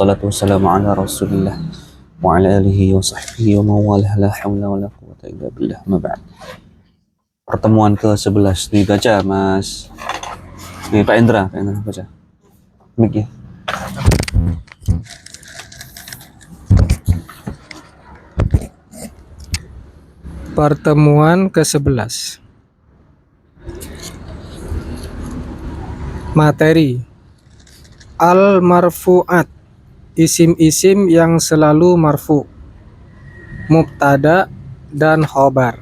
Wassalatu wassalamu ala rasulillah wa ala alihi wa sahbihi wa mawalah la hawla wa la quwwata illa billah ma ba'd. Pertemuan ke-11 dibaca Mas. Nih Pak Indra baca. Mik ya. Pertemuan ke-11. Materi al-marfu'at, isim-isim yang selalu marfu, mubtada dan khobar.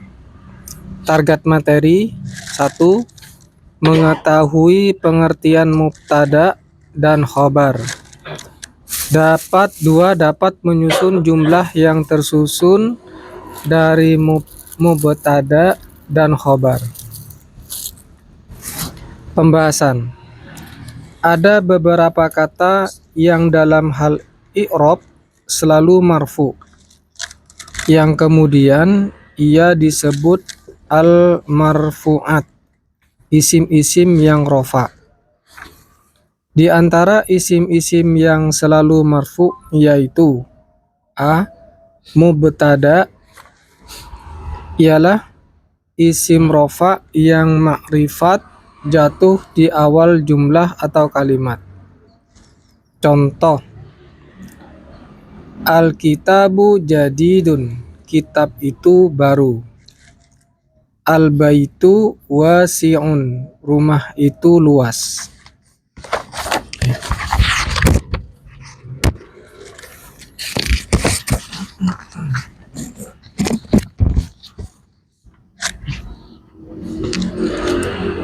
Target materi 1. Mengetahui pengertian mubtada dan khobar. Dapat menyusun jumlah yang tersusun dari mubtada dan khobar. Pembahasan. Ada beberapa kata yang dalam hal i'rab selalu marfu, yang kemudian ia disebut al-marfu'at, isim-isim yang rofa. Di antara isim-isim yang selalu marfu yaitu a. Mubtada ialah isim rofa yang makrifat jatuh di awal jumlah atau kalimat. Contoh, al-kitabu jadidun, kitab itu baru. Al-baitu wasi'un, rumah itu luas.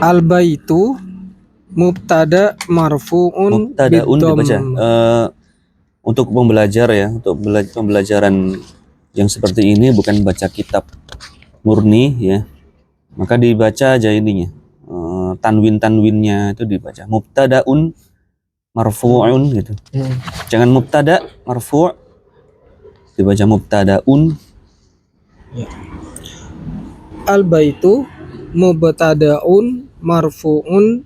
Al-baitu mubtada marfu'un Mubtadaun dibaca. biddom. Untuk pembelajar ya, untuk pembelajaran yang seperti ini bukan baca kitab murni ya, maka dibaca aja ininya, tanwinnya itu dibaca mubtadaun marfu'un gitu. Jangan mubtada marfu', dibaca mubtadaun. Al-baitu mubtadaun marfu'un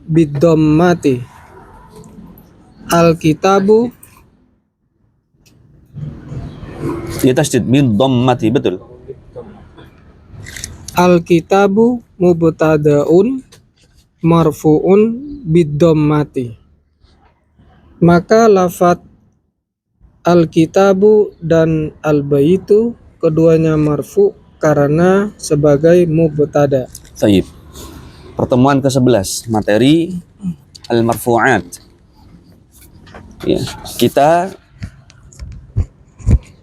biddammati. Al-kitabu Ya tasdid biddammati, betul. Al-kitabu mubtadaun marfu'un biddammati. Maka lafadz al-kitabu dan al-baitu keduanya marfu karena sebagai mubtada. Baik. Pertemuan ke-11, materi al-marfu'at. Ya, kita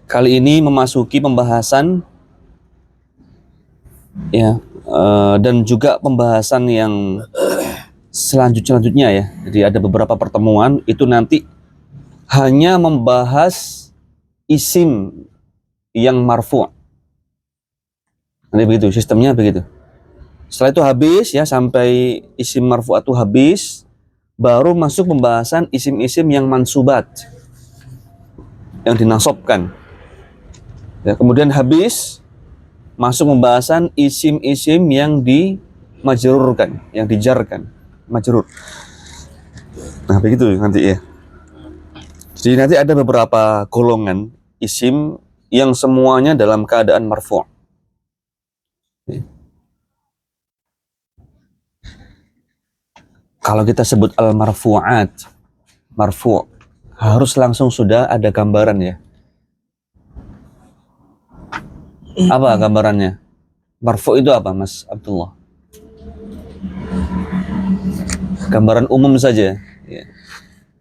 kali ini memasuki pembahasan ya, dan juga pembahasan yang selanjutnya ya. Jadi ada beberapa pertemuan itu nanti hanya membahas isim yang marfu'. Nanti begitu, sistemnya begitu. Setelah itu habis ya, sampai isim marfu' itu habis, baru masuk pembahasan isim-isim yang mansubat, yang dinasobkan. Ya, kemudian habis masuk pembahasan isim-isim yang dimajrurkan, yang dijarkan, majrur. Nah, begitu nanti ya. Jadi nanti ada beberapa golongan isim yang semuanya dalam keadaan marfu'. Kalau kita sebut al-marfu'at, marfu', harus langsung sudah ada gambaran ya. Apa gambarannya? Marfu' itu apa, Mas Abdullah? Gambaran umum saja. Ya.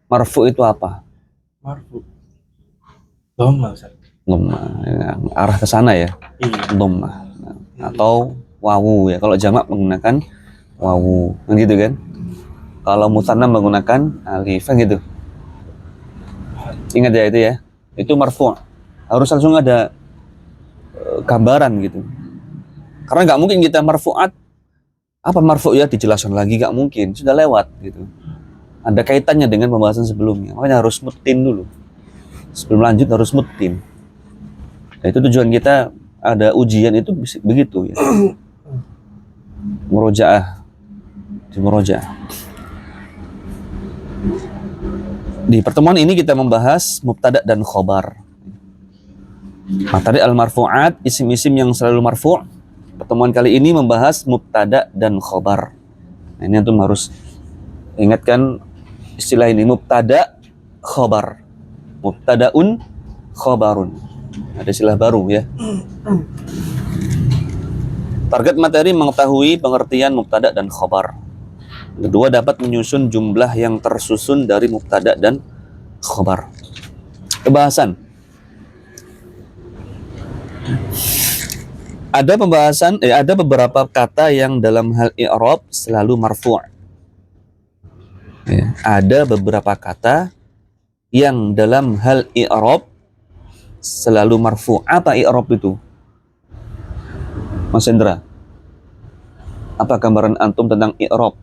Marfu' itu apa? Marfu. Dhamma, Ustaz. Dhamma, ya, arah ke sana ya. Dhamma. Atau wawu ya. Kalau jamak menggunakan wawu, gitu kan? Kalau musanna menggunakan alif, gitu. Ingat ya itu ya. Itu marfu'. Harus langsung ada gambaran gitu. Karena nggak mungkin kita marfu'at, apa marfu' ya dijelaskan lagi, nggak mungkin, sudah lewat gitu. Ada kaitannya dengan pembahasan sebelumnya. Makanya harus mutin dulu. Sebelum lanjut harus mutin. Nah, itu tujuan kita ada ujian itu begitu ya. Murojaah. Di murojaah. Di pertemuan ini kita membahas mubtada dan khobar. Materi al-marfu'at, isim-isim yang selalu marfu'. Pertemuan kali ini membahas mubtada dan khobar. Nah, ini antum harus ingatkan istilah ini, mubtada, khobar. Mubtadaun, khobarun. Ada istilah baru ya. Target materi mengetahui pengertian mubtada dan khobar. Kedua, dapat menyusun jumlah yang tersusun dari mubtada dan khobar. Pembahasan. Ada beberapa kata yang dalam hal i'rab selalu marfu'. Ya, ada beberapa kata yang dalam hal i'rab selalu marfu'. Apa i'rab itu? Mas Hendra, apa gambaran antum tentang i'rab?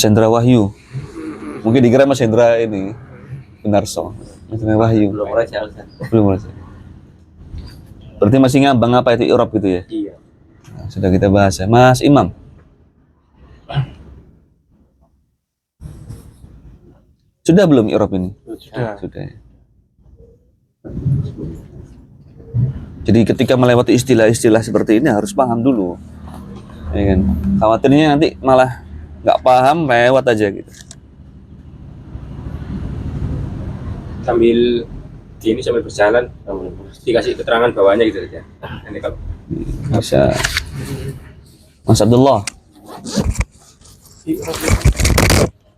Hendra Wahyu. Mungkin dikira Mas Hendra ini Benarso. Mas Hendra Wahyu. Belum raja, Ustaz. Belum Mas. Berarti masih ngambang apa itu i'rab gitu ya? Iya. Nah, sudah kita bahas ya. Mas Imam. Sudah belum i'rab ini? Sudah. Sudah. Jadi ketika melewati istilah-istilah seperti ini harus paham dulu. Ya kan? Khawatirnya nanti malah nggak paham, lewat aja gitu. Sambil ini sambil berjalan dikasih keterangan bawahnya gitu aja. Ini kalau Bisa. Mas Abdullah.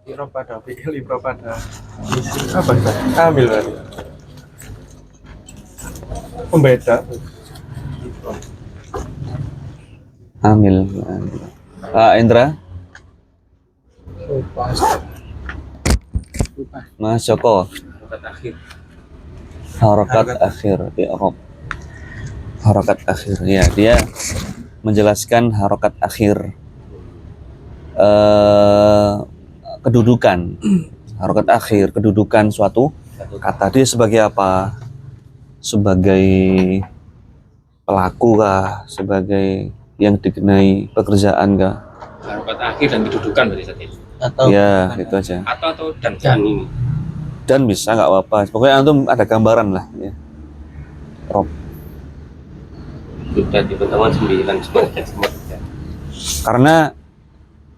I'rab pada fi'il, i'rab pada isim apa Ustaz? Ambil berarti. Pembeda. Amil. Pak Indra. Mas Joko. kata akhir Harakat akhir i'rab. Harakat akhir ya, dia menjelaskan harakat akhir kedudukan. Harakat akhir kedudukan suatu kata, dia sebagai apa? Sebagai pelaku kah? Sebagai yang dikenai pekerjaan kah? harokat akhir dan kedudukan berarti tadi Atau Ya, itu aja. atau dan ini Dan bisa nggak apa-apa. Pokoknya antum ada gambaran lah ya. Rob. sudah di pertemuan 9 semua. Karena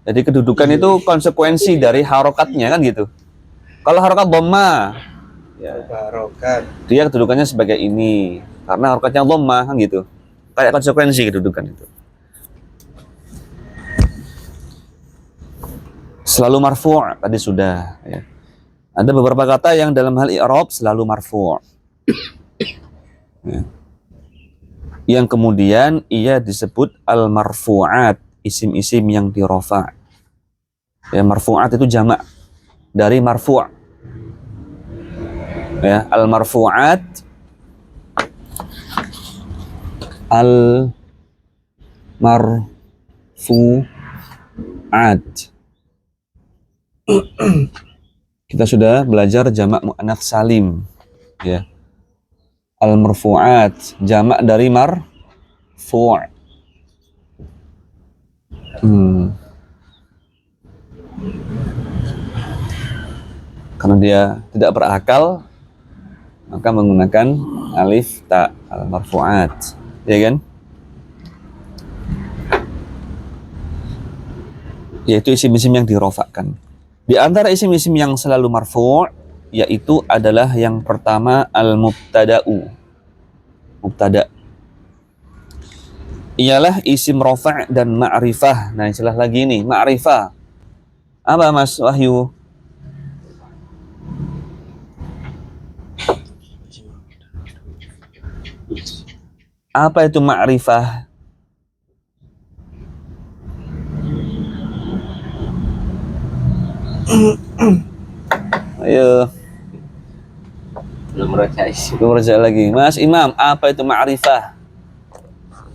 jadi kedudukan itu konsekuensi dari harokatnya kan gitu. Kalau harokat dhamma, ya, barokat. dia kedudukannya sebagai ini. Karena harokatnya dhamma kan gitu. Kayak konsekuensi kedudukan itu. Selalu marfu' tadi sudah ya. Ada beberapa kata yang dalam hal i'rab selalu marfu'. Ya. Yang kemudian ia disebut al-marfu'at, isim-isim yang dirofa'. Ya, marfu'at itu jamak dari marfu'. Ya, al-marfu'at al-marfu'at. Kita sudah belajar jamak muannats salim, ya. Al-marfu'at jamak dari marfu'. Karena dia tidak berakal, maka menggunakan alif ta, al-marfu'at, ya kan? Yaitu isim-isim yang dirofakkan. Di antara isim-isim yang selalu marfu' yaitu adalah yang pertama al-mubtada'u. Mubtada' ialah isim rofa' dan ma'rifah. Nah, istilah lagi nih, ma'rifah. Apa Mas Wahyu? Apa itu ma'rifah? Ayo, belum meraca isim gue baca lagi. Mas Imam, apa itu ma'rifah?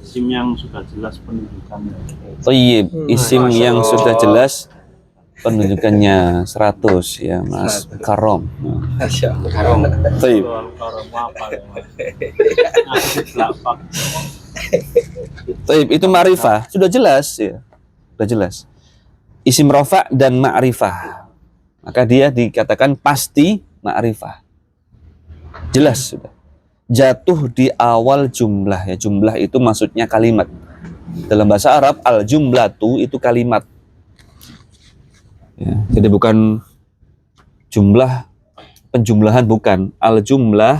Isim yang sudah jelas penunjukannya. Thayyib, isim Masya yang Allah. sudah jelas penunjukannya 100 ya Mas Karom. Masya Allah haram Thayyib. Soal karam apa ya Mas? Asik lapak. Taib, itu ma'rifah, sudah jelas ya. Sudah jelas. Isim rofa dan ma'rifah. Maka dia dikatakan pasti ma'rifah. Jelas sudah. Jatuh di awal jumlah ya. Jumlah itu maksudnya kalimat. Dalam bahasa Arab al-jumlatu itu kalimat. Ya, jadi bukan jumlah penjumlahan, bukan. Al-jumlatu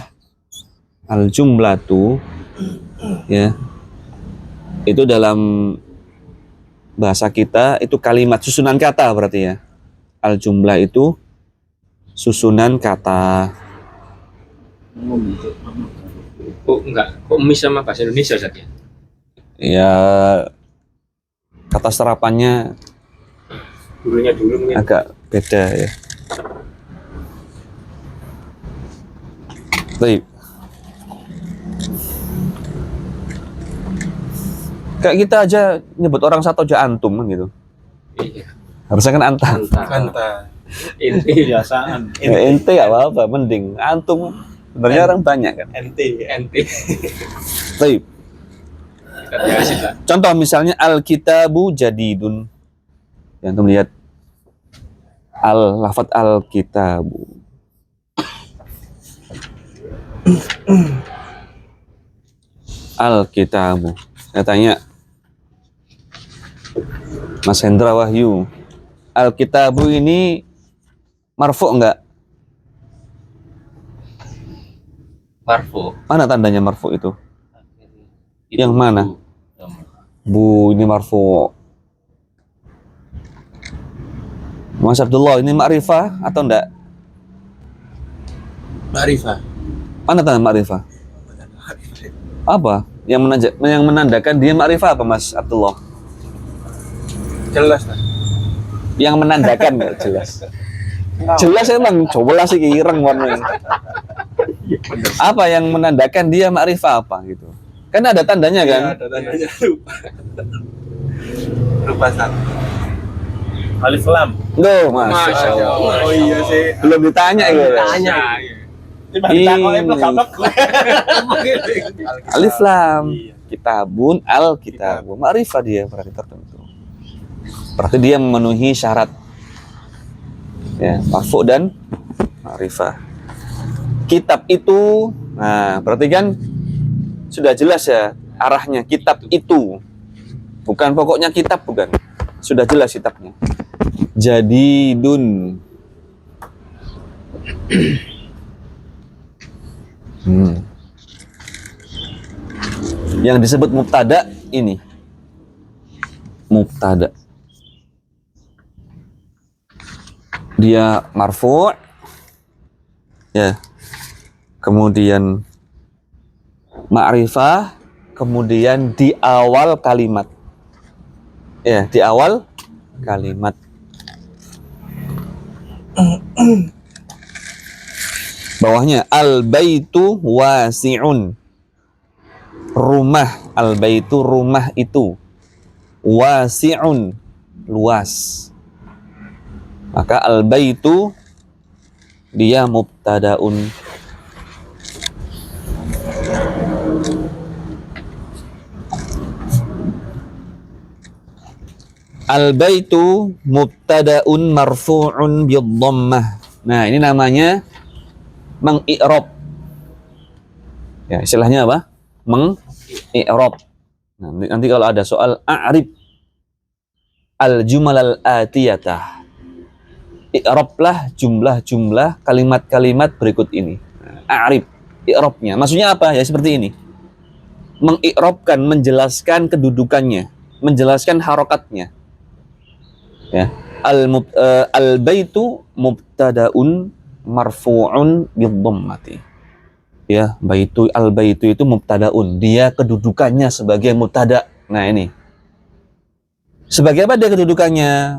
ya. Itu dalam bahasa kita itu kalimat, susunan kata berarti ya. Al-jumlah itu susunan kata. Oh enggak, kok mis sama bahasa Indonesia saja? Ya, kata serapannya Dulunya dulu mungkin. agak beda ya. Baik. Kayak kita aja nyebut orang satu aja antum kan gitu. Iya. Harusnya kan antam. Kanta. Inti Biasaan. Ya, ente gak apa-apa, mending antum. Sebenarnya orang banyak kan. NT. Baik. kita jelasin lah. Contoh misalnya al-kitabu jadidun. Yang antum lihat lafaz al-kitabu. Al-kitabu. Saya tanya Mas Hendra Wahyu, al-kitabu ini marfu enggak? Marfu. Mana tandanya marfu itu? Yang mana? Bu, ini marfu. Mas Abdullah, ini ma'rifah atau enggak? Ma'rifah. Mana tanda ma'rifah? Apa? Yang menandakan dia ma'rifah apa Mas Abdullah? Jelas lah. Yang menandakan enggak jelas. Jelas emang, cobalah sih ireng warnanya. Apa yang menandakan dia ma'rifah apa gitu? Kan ada tandanya kan? Ada tandanya lupa. Lupa satu. Alif lam. Loh, Masya Allah. Oh iya sih. Belum ditanya ya. Tanya. Alif lam. Kitabun al-kitabu. Ma'rifah dia berarti tertentu. Berarti dia memenuhi syarat. Ya, marfu dan ma'rifah. Kitab itu, nah berarti kan sudah jelas ya arahnya, kitab itu. Bukan pokoknya kitab, bukan. Sudah jelas kitabnya. Jadidun. Yang disebut mubtada ini. Mubtada. Dia marfu'. Ya. Kemudian ma'rifah, kemudian di awal kalimat. Ya, di awal kalimat. Bawahnya al-baitu wasi'un. Rumah, al-baitu rumah itu. Wasi'un, luas. Maka al-baitu dia mubtadaun. Al-baitu mubtadaun marfu'un bidhammah. Nah, ini namanya mengi'rab. Ya, istilahnya apa? Mengi'rab. Nah, nanti kalau ada soal a'rib al-jumal al-atiyatah. I'rablah jumlah-jumlah kalimat-kalimat berikut ini. A'rib, i'rabnya. Maksudnya apa? Ya seperti ini. Mengi'rabkan, menjelaskan kedudukannya, menjelaskan harokatnya. Ya. Al-baitu mubtadaun marfu'un bidhammati. Ya, al-baitu itu mubtadaun. Dia kedudukannya sebagai mubtada. Nah, ini. Sebagai apa dia kedudukannya?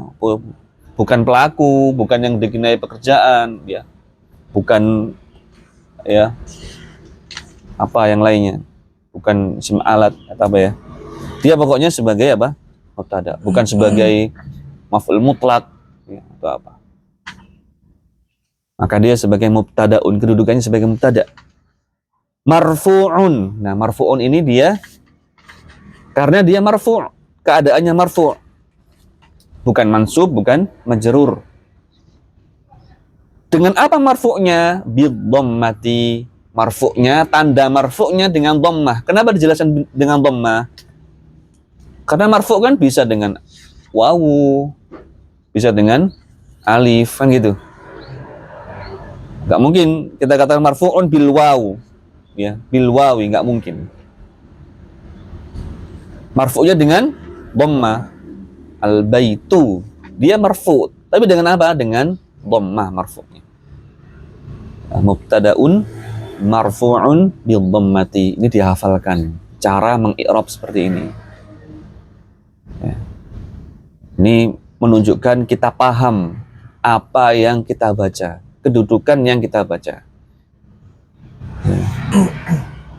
Bukan pelaku, bukan yang dikenai pekerjaan, ya. Bukan ya apa yang lainnya. Bukan isim alat atau apa ya. Dia pokoknya sebagai apa? Mubtada, bukan sebagai maf'ul mutlak ya, atau apa. Maka dia sebagai mubtadaun, kedudukannya sebagai mubtada. Marfu'un. Nah, marfu'un ini dia Karena dia marfu', keadaannya marfu'. Bukan mansub, bukan majrur. Dengan apa marfu'nya? Bidhammati. Marfu'nya, tanda marfu'nya dengan dhammah. Kenapa dijelaskan dengan dhammah? Karena marfu' kan bisa dengan wawu, bisa dengan alif, kan gitu. Gak mungkin kita katakan marfu'un bil wawu, ya, bil wawi, gak mungkin. Marfu'nya dengan dhammah. Al baitu, dia marfu', tapi dengan apa? Dengan dhammah marfu'nya. Mubtada'un marfu'un bil dhammati. Ini dihafalkan cara mengi'rab seperti ini. Ya. Ini menunjukkan kita paham apa yang kita baca, kedudukan yang kita baca. Ya.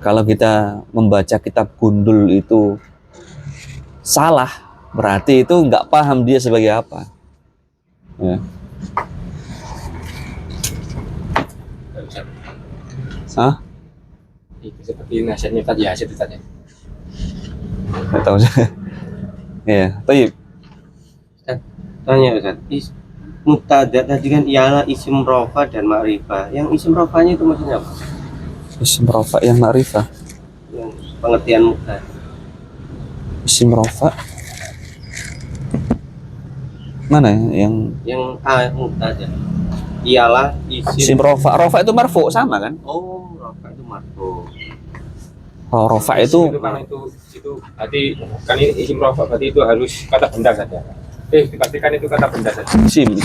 Kalau kita membaca kitab gundul itu salah, berarti itu nggak paham dia sebagai apa. Ya. Hah? Itu seperti nasihatnya tadi ya, itu tadi. Nggak tahu. Ya, baik. Tanya Ustaz, mubtada tadi kan ialah isim rofa dan ma'rifah. Yang isim rofanya itu maksudnya apa? Isim rafa yang ma'rifah. Yang pengertian mubtada. Isim rafa. Mana ya? Yang Mubtada ialah isim rafa. Rafa itu marfu sama kan? Oh, rofa itu marfu. Oh, rafa itu Kan itu berarti kan ini isim rafa, berarti itu harus kata benda saja. Dipastikan itu kata benda saja. isim.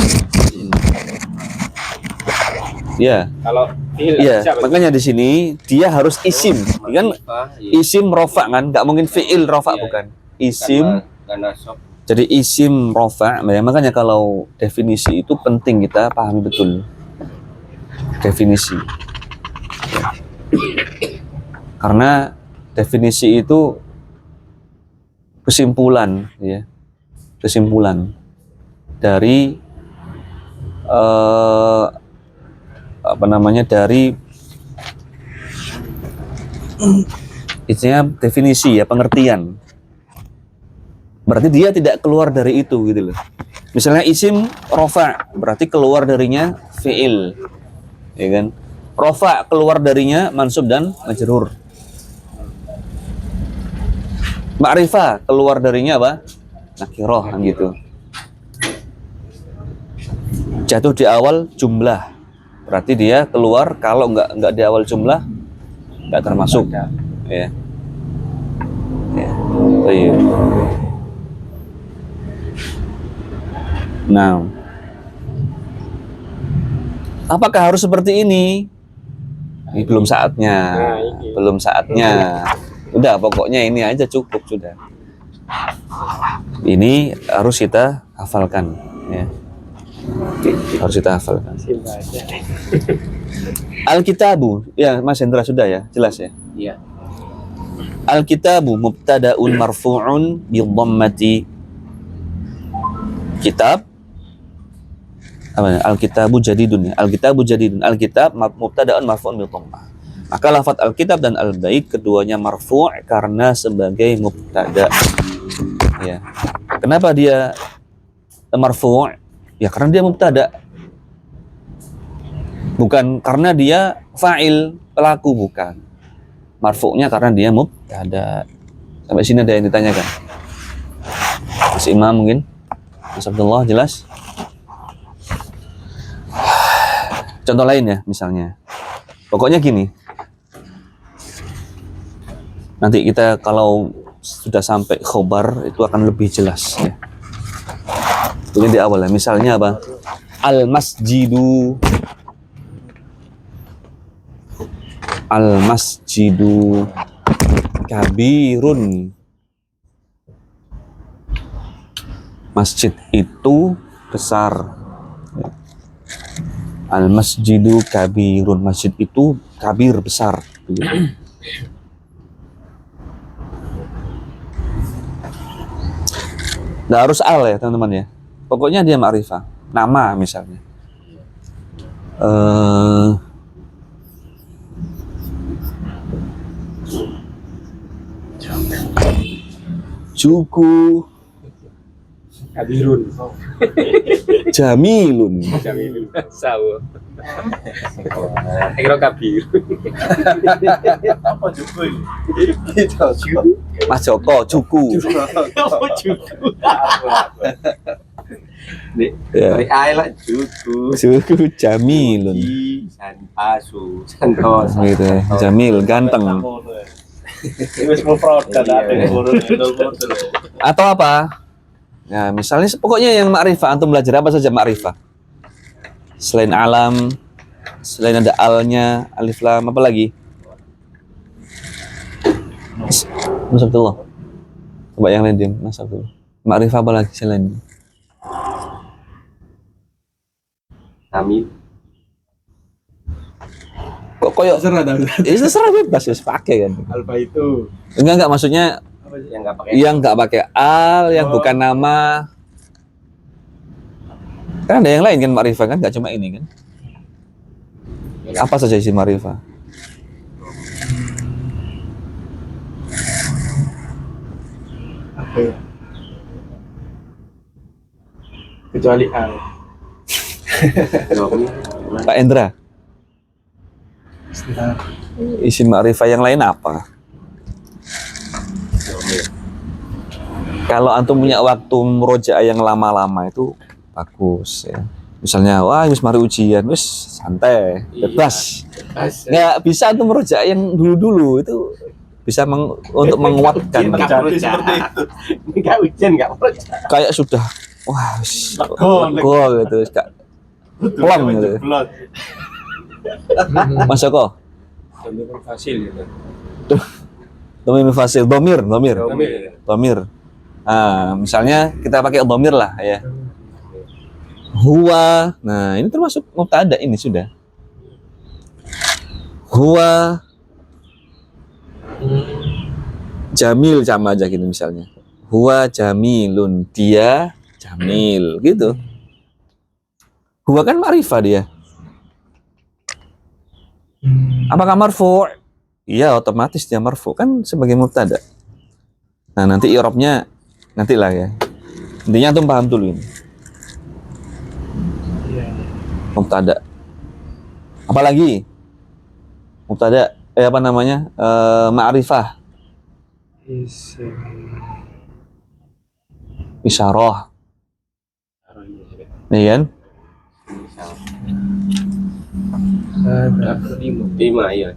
Ya, Kalau fi'il iya. siapa? Makanya di sini dia harus isim, kan? Ma'rifah, iya. Isim rafa kan? Nggak mungkin fi'il rafa, Iya. bukan? Isim. Karena nasab. Jadi isim rafa, makanya kalau definisi itu penting kita pahami betul. Definisi. Ya. Karena definisi itu kesimpulan, ya. Kesimpulan dari dari isinya definisi, ya, pengertian. Berarti dia tidak keluar dari itu gitu loh. Misalnya isim rofa, berarti keluar darinya fi'il, ya kan? Rofa keluar darinya mansub dan majrur. Ma'rifah keluar darinya apa? Nakirah, kan gitu. Jatuh di awal jumlah, berarti dia keluar. Kalau nggak di awal jumlah nggak termasuk, ya. Ya. Baik. Nah, apakah harus seperti ini? Ini belum saatnya, belum saatnya. Udah, pokoknya ini aja cukup sudah. Ini harus kita hafalkan, ya. Harus kita hafalkan. Al-kitabu, ya Mas Hendra sudah ya, jelas ya. Iya. Al-kitabu mubtada'un marfu'un bi dhammati. Kitab apa? Al-kitabu jadidun. Al-kitabu jadidun. Al-kitab mubtada'un marfu'un bi dhammah. Maka lafaz al-kitab dan al-bait keduanya marfu' karena sebagai mubtada. Ya. Kenapa dia marfu'? Ya karena dia mubtada. Bukan karena dia fa'il, pelaku, bukan. Marfu'nya karena dia mubtada. Sampai sini ada yang ditanyakan? Mas Imam mungkin? Mas Abdullah, jelas? Contoh lain ya, misalnya. Pokoknya gini. Nanti kita kalau sudah sampai khobar itu akan lebih jelas ya. Ini di awal ya. Misalnya apa? Al-masjidu. Al-masjidu kabirun. Masjid itu besar. Al-masjidu kabirun. Masjid itu kabir, besar. Nggak harus al ya teman-teman ya. Pokoknya dia ma'rifah. Nama misalnya. Juku, Kabirun. Jamilun. Jamilun. Sawo. Kira kabir. Apa juga ini? Mas Joko, Juku. Apa juga? Ya. Dari air lah Juku. Juku Jamilun. Sanpasu, Santosa. Gitu ya. Jamil, ganteng. Ini wis mufrad kan ada yang urut Atau apa? Nah, misalnya pokoknya yang ma'rifah, antum belajar apa saja ma'rifah. Selain alam, selain ada alnya, alif lam, apa lagi? Mas Abdullah. Coba yang lain diam, Mas Abdullah. Ma'rifah apa lagi selain? Kami Kok koyok Serah dah. ya terserah bebas ya pakai kan. Alfa itu Enggak maksudnya yang nggak pakai yang nggak pakai al, yang bukan nama. Kan ada yang lain kan ma'rifah kan, nggak cuma ini kan. Apa saja isi ma'rifah? apa ya? Kecuali al. domi. Pak Endra, Sebentar. isi ma'rifah yang lain apa? Kalau antum punya waktu murojaah yang lama-lama itu bagus ya. Misalnya, wah wis mari ujian, wis santai, bebas. Nggak bisa antum murojaah yang dulu-dulu itu bisa untuk menguatkan. Jadi seperti itu. Nggak hujan nggak perlu. Kayak sudah, wah wis Lego, gol gitu, Kak. Plong gitu. Blot. Mas Joko, Jamilun fasil gitu. domir fasil, domir. Jamil. Nah, misalnya kita pakai domir lah ya. Huwa, nah ini termasuk mubtada ini sudah. Huwa jamil sama aja gitu misalnya. Huwa jamilun, dia jamil gitu. Huwa kan ma'rifah dia. Apakah marfu'? Iya, otomatis dia marfu' kan sebagai mubtada. Nah, nanti i'rabnya nantilah ya. Intinya antum paham dulu ini. Mubtada. Apalagi? Mubtada apa namanya? Ma'rifah, Isim. isyarah. Nih kan? Ada. Lima ya.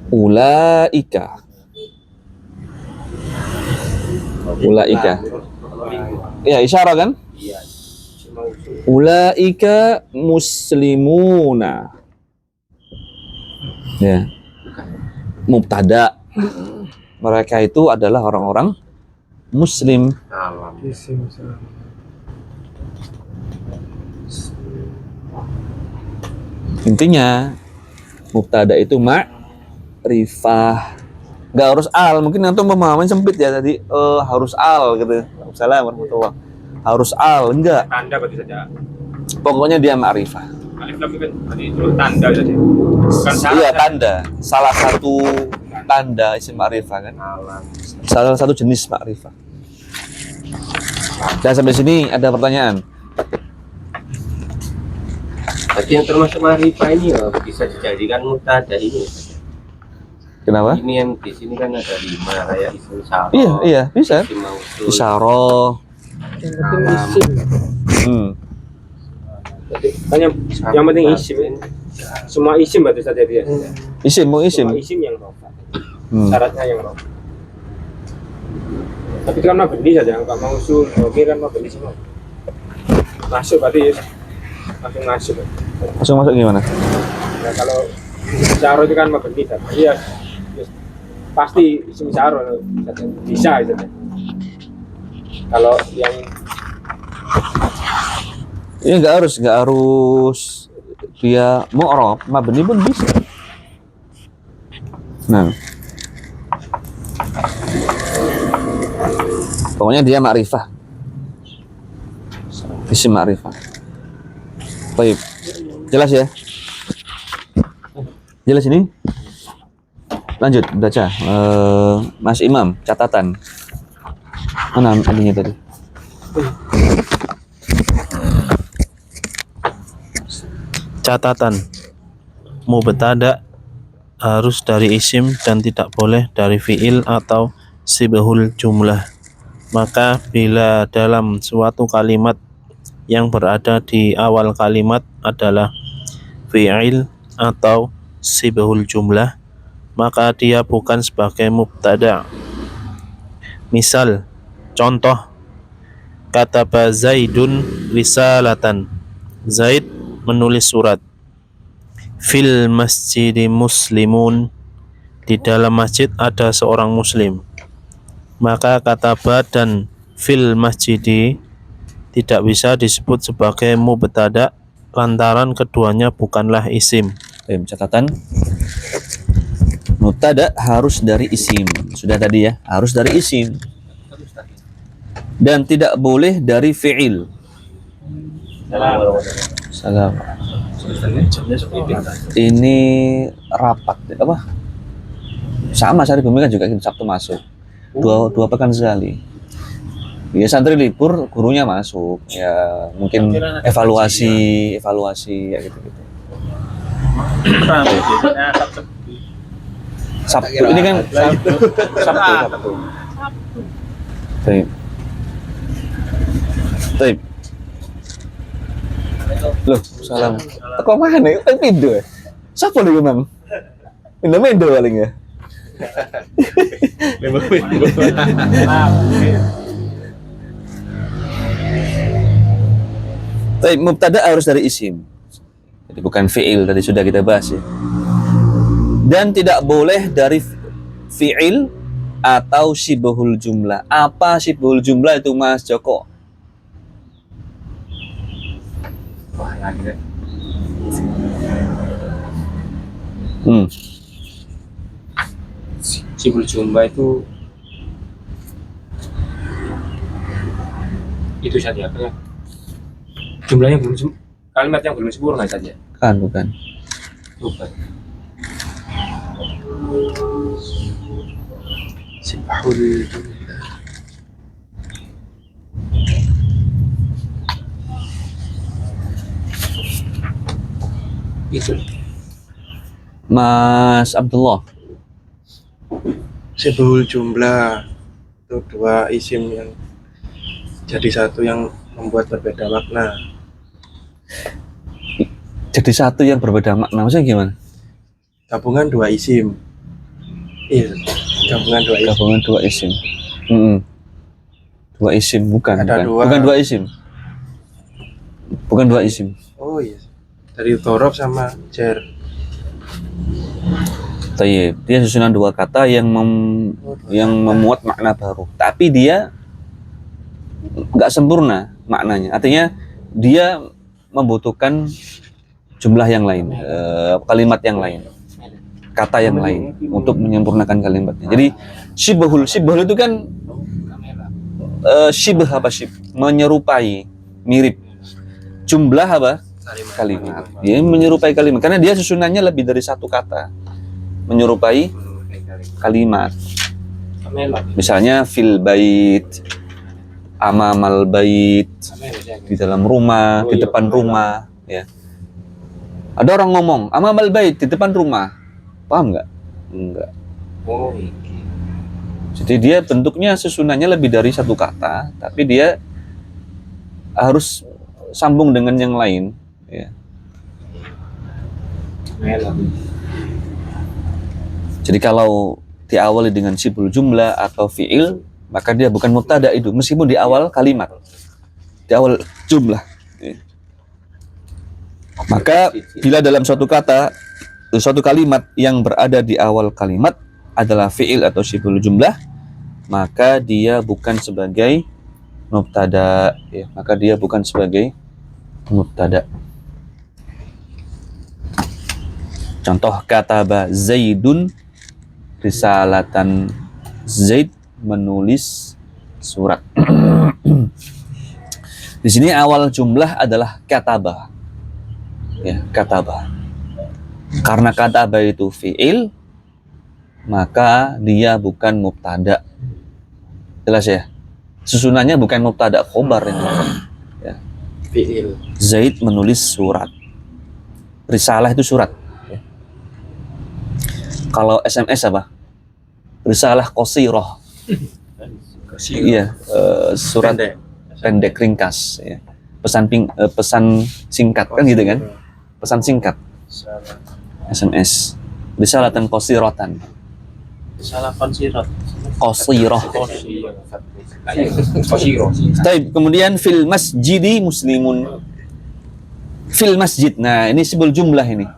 Ulaika. Ya, isyarah kan? Iya. Ulaika muslimuna. Ya. Mubtada. Mereka itu adalah orang-orang muslim. Alam. Isim sama. Intinya mubtada itu ma'rifah. Nggak harus al, mungkin antum pemahaman sempit ya tadi, harus al gitu. Assalamualaikum warahmatullahi. Harus al, enggak. Tanda berarti saja. Pokoknya dia ma'rifah. Alif lam itu kan berarti itu tanda saja. Bukan syarat. Iya, tanda. Salah satu tanda isim ma'rifah kan. Alam. Salah satu jenis ma'rifah. Dan sampai sini ada pertanyaan. Berarti yang termasuk ma'rifah ini ya, bisa dijadikan mubtada ini. Kenapa? Ini yang di sini kan ada 5 kayak isim syarah. Iya, bisa. Isim mausul. Isyarah. Yang penting isim. Hanya yang penting isim. Semua isim berarti saja dia. Isim, mau isim. Semua isim yang rofa. Hmm. Syaratnya yang rofa. Tapi itu kan mabni saja, nggak mau usul. Oke kan mabni semua. Masuk berarti langsung masuk. Langsung masuk gimana? Nah kalau syaro itu kan mabni saja. Iya. Pasti isim syaro bisa saja. Kalau yang Iya, nggak harus dia mu'rab, mabni pun bisa. Nah, pokoknya dia ma'rifah, isim ma'rifah. Baik, jelas ya? Jelas ini? Lanjut baca, Mas Imam, catatan. Mana adanya tadi? Catatan. Mubtada harus dari isim dan tidak boleh dari fiil atau sibahul jumlah. Maka bila dalam suatu kalimat yang berada di awal kalimat adalah fiil atau sibahul jumlah, maka dia bukan sebagai mubtada. Misal, contoh, kataba Zaidun risalatan. Zaid menulis surat. Fil masjidi muslimun, di dalam masjid ada seorang muslim. Maka kataba dan fil masjidi tidak bisa disebut sebagai mubtada lantaran keduanya bukanlah isim. Catatan. Mubtada harus dari isim. Sudah tadi ya, harus dari isim. Dan tidak boleh dari fi'il. Salam. Ini rapat apa? Sama Sari Bumi kan juga Sabtu masuk. Dua pekan sekali. Ya santri libur, gurunya masuk. Ya mungkin evaluasi ya gitu-gitu. Sabtu ini kan Sabtu. Baik. Baik. Loh, salam. Kok mana ya? Kan pindu ya? Siapa nih memang? Pindu paling ya? Tapi mubtada harus dari isim. Jadi bukan fi'il, tadi sudah kita bahas ya. Dan tidak boleh dari fi'il atau syibhul jumlah. Apa syibhul jumlah itu Mas Joko? Wah, lagi deh. Sibul jumlah itu saja apa ya? Jumlahnya belum kalimat yang belum sempurna saja. Kan bukan. Bukan. Sibahul jumlah. Itu Mas Abdullah. Sibahul jumlah itu dua isim yang jadi satu yang membuat berbeda makna. Jadi satu yang berbeda makna, maksudnya gimana? Gabungan dua isim. Iya, gabungan dua isim. Gabungan dua isim. Dua isim bukan. Ada dua. Bukan dua isim. Bukan dua isim. Oh iya. Dari dhorob sama jar. Tayyib. Dia susunan dua kata yang memuat makna baru. Tapi dia nggak sempurna maknanya. Artinya dia membutuhkan jumlah yang lain, kalimat yang lain, kata yang lain untuk menyempurnakan kalimatnya. Jadi syibhul itu kan syibh apa syibh? Menyerupai, mirip. Jumlah apa? Kalimat. Dia menyerupai kalimat karena dia susunannya lebih dari satu kata. Menyerupai kalimat. Misalnya fil bait, amamal bait, di dalam rumah, di depan rumah, ya. Ada orang ngomong amamal bait di depan rumah, paham nggak? Enggak. oh, Jadi dia bentuknya susunannya lebih dari satu kata, tapi dia harus sambung dengan yang lain, ya. Jadi kalau diawali dengan syibhul jumlah atau fi'il, maka dia bukan mubtada itu, meskipun di awal kalimat, di awal jumlah. Maka bila dalam suatu kata, suatu kalimat yang berada di awal kalimat adalah fi'il atau syibhul jumlah, maka dia bukan sebagai mubtada, ya. Maka dia bukan sebagai mubtada. Contoh kataba Zaidun risalatan, Zaid menulis surat. Di sini awal jumlah adalah kataba, ya, kataba. Karena kataba itu fi'il, maka dia bukan mubtada. Jelas ya? Susunannya bukan mubtada khobar ini. Ya. Fi'il. Zaid menulis surat. Risalah itu surat. Ya. Kalau SMS apa? Risalah qasirah. Iya, surat pendek ringkas. Ya. Pesan singkat kan gitu kan? Pesan singkat. SMS. Risalatan qasiratan. Salah konsirat. Qasirah. Koshiro. Baik, kemudian fil masjidi muslimun. Fil masjid. Nah, ini simbol jumlah ini.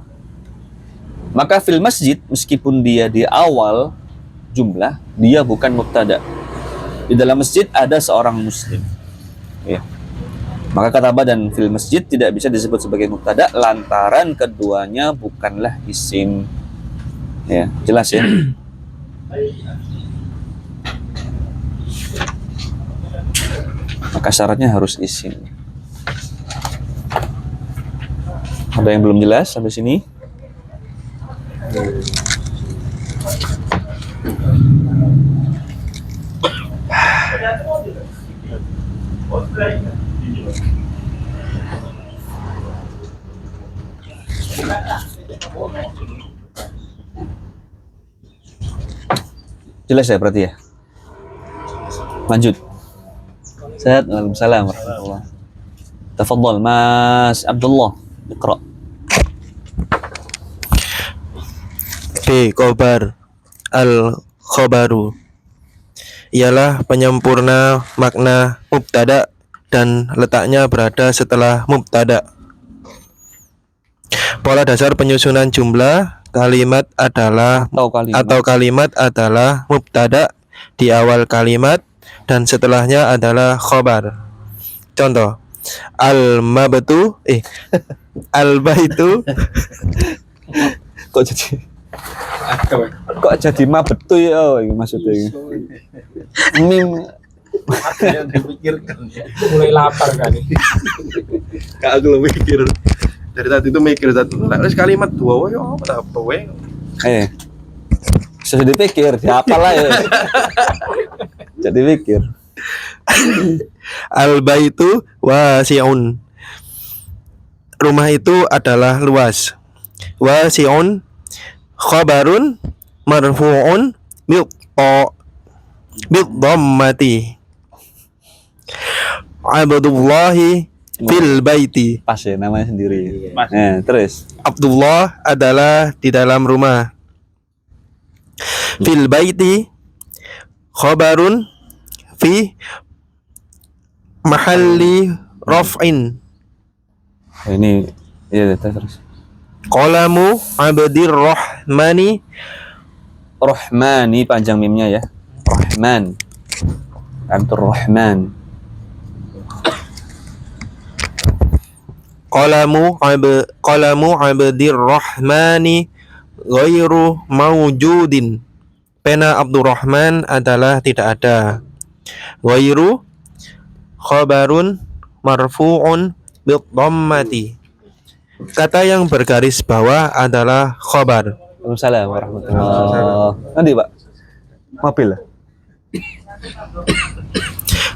Maka fil masjid meskipun dia di awal jumlah, dia bukan mubtada. Di dalam masjid ada seorang muslim. Ya. Maka kata badan fil masjid tidak bisa disebut sebagai mubtada lantaran keduanya bukanlah isim. Ya, jelas ya. Maka syaratnya harus isim. Ada yang belum jelas sampai sini? Jelas ya berarti ya? Lanjut. Sehat, waalaikumsalam warahmatullahi. Tafadhal Mas Abdullah, iqra. B. Khobar. Al-khobaru ialah penyempurna makna mubtada dan letaknya berada setelah mubtada. Pola dasar penyusunan jumlah kalimat adalah Atau kalimat adalah mubtada di awal kalimat dan setelahnya adalah khobar. Contoh, al-mabtu al-baitu kok jadi mabetu ya ini maksudnya ini. Mim Mulai lapar kan nih. Kak aku lo mikir dari tadi itu mikir terus kalimat dua ya apa we sudah dipikir siapa lah ya. Jadi pikir al-baitu wasi'un, rumah itu adalah luas. Wasi'un khabarun marfu'un bil dhammati. Abdullahi fil baiti. pas ya namanya sendiri. Nah, terus Abdullah adalah di dalam rumah. Fil baiti khabarun fi mahalli raf'in. ini ya terus Qalamu abdir rahmani. Rahmani panjang mimnya ya. Rahman. Abdur Rahman. Qalamu abdir rahmani ghairu mawjudin. Pena Abdurrahman adalah tidak ada. Ghairu khabarun marfu'un bil dhammati. Kata yang bergaris bawah adalah khabar. Waalaikumsalam warahmatullahi. Nanti Pak. Mobil lah.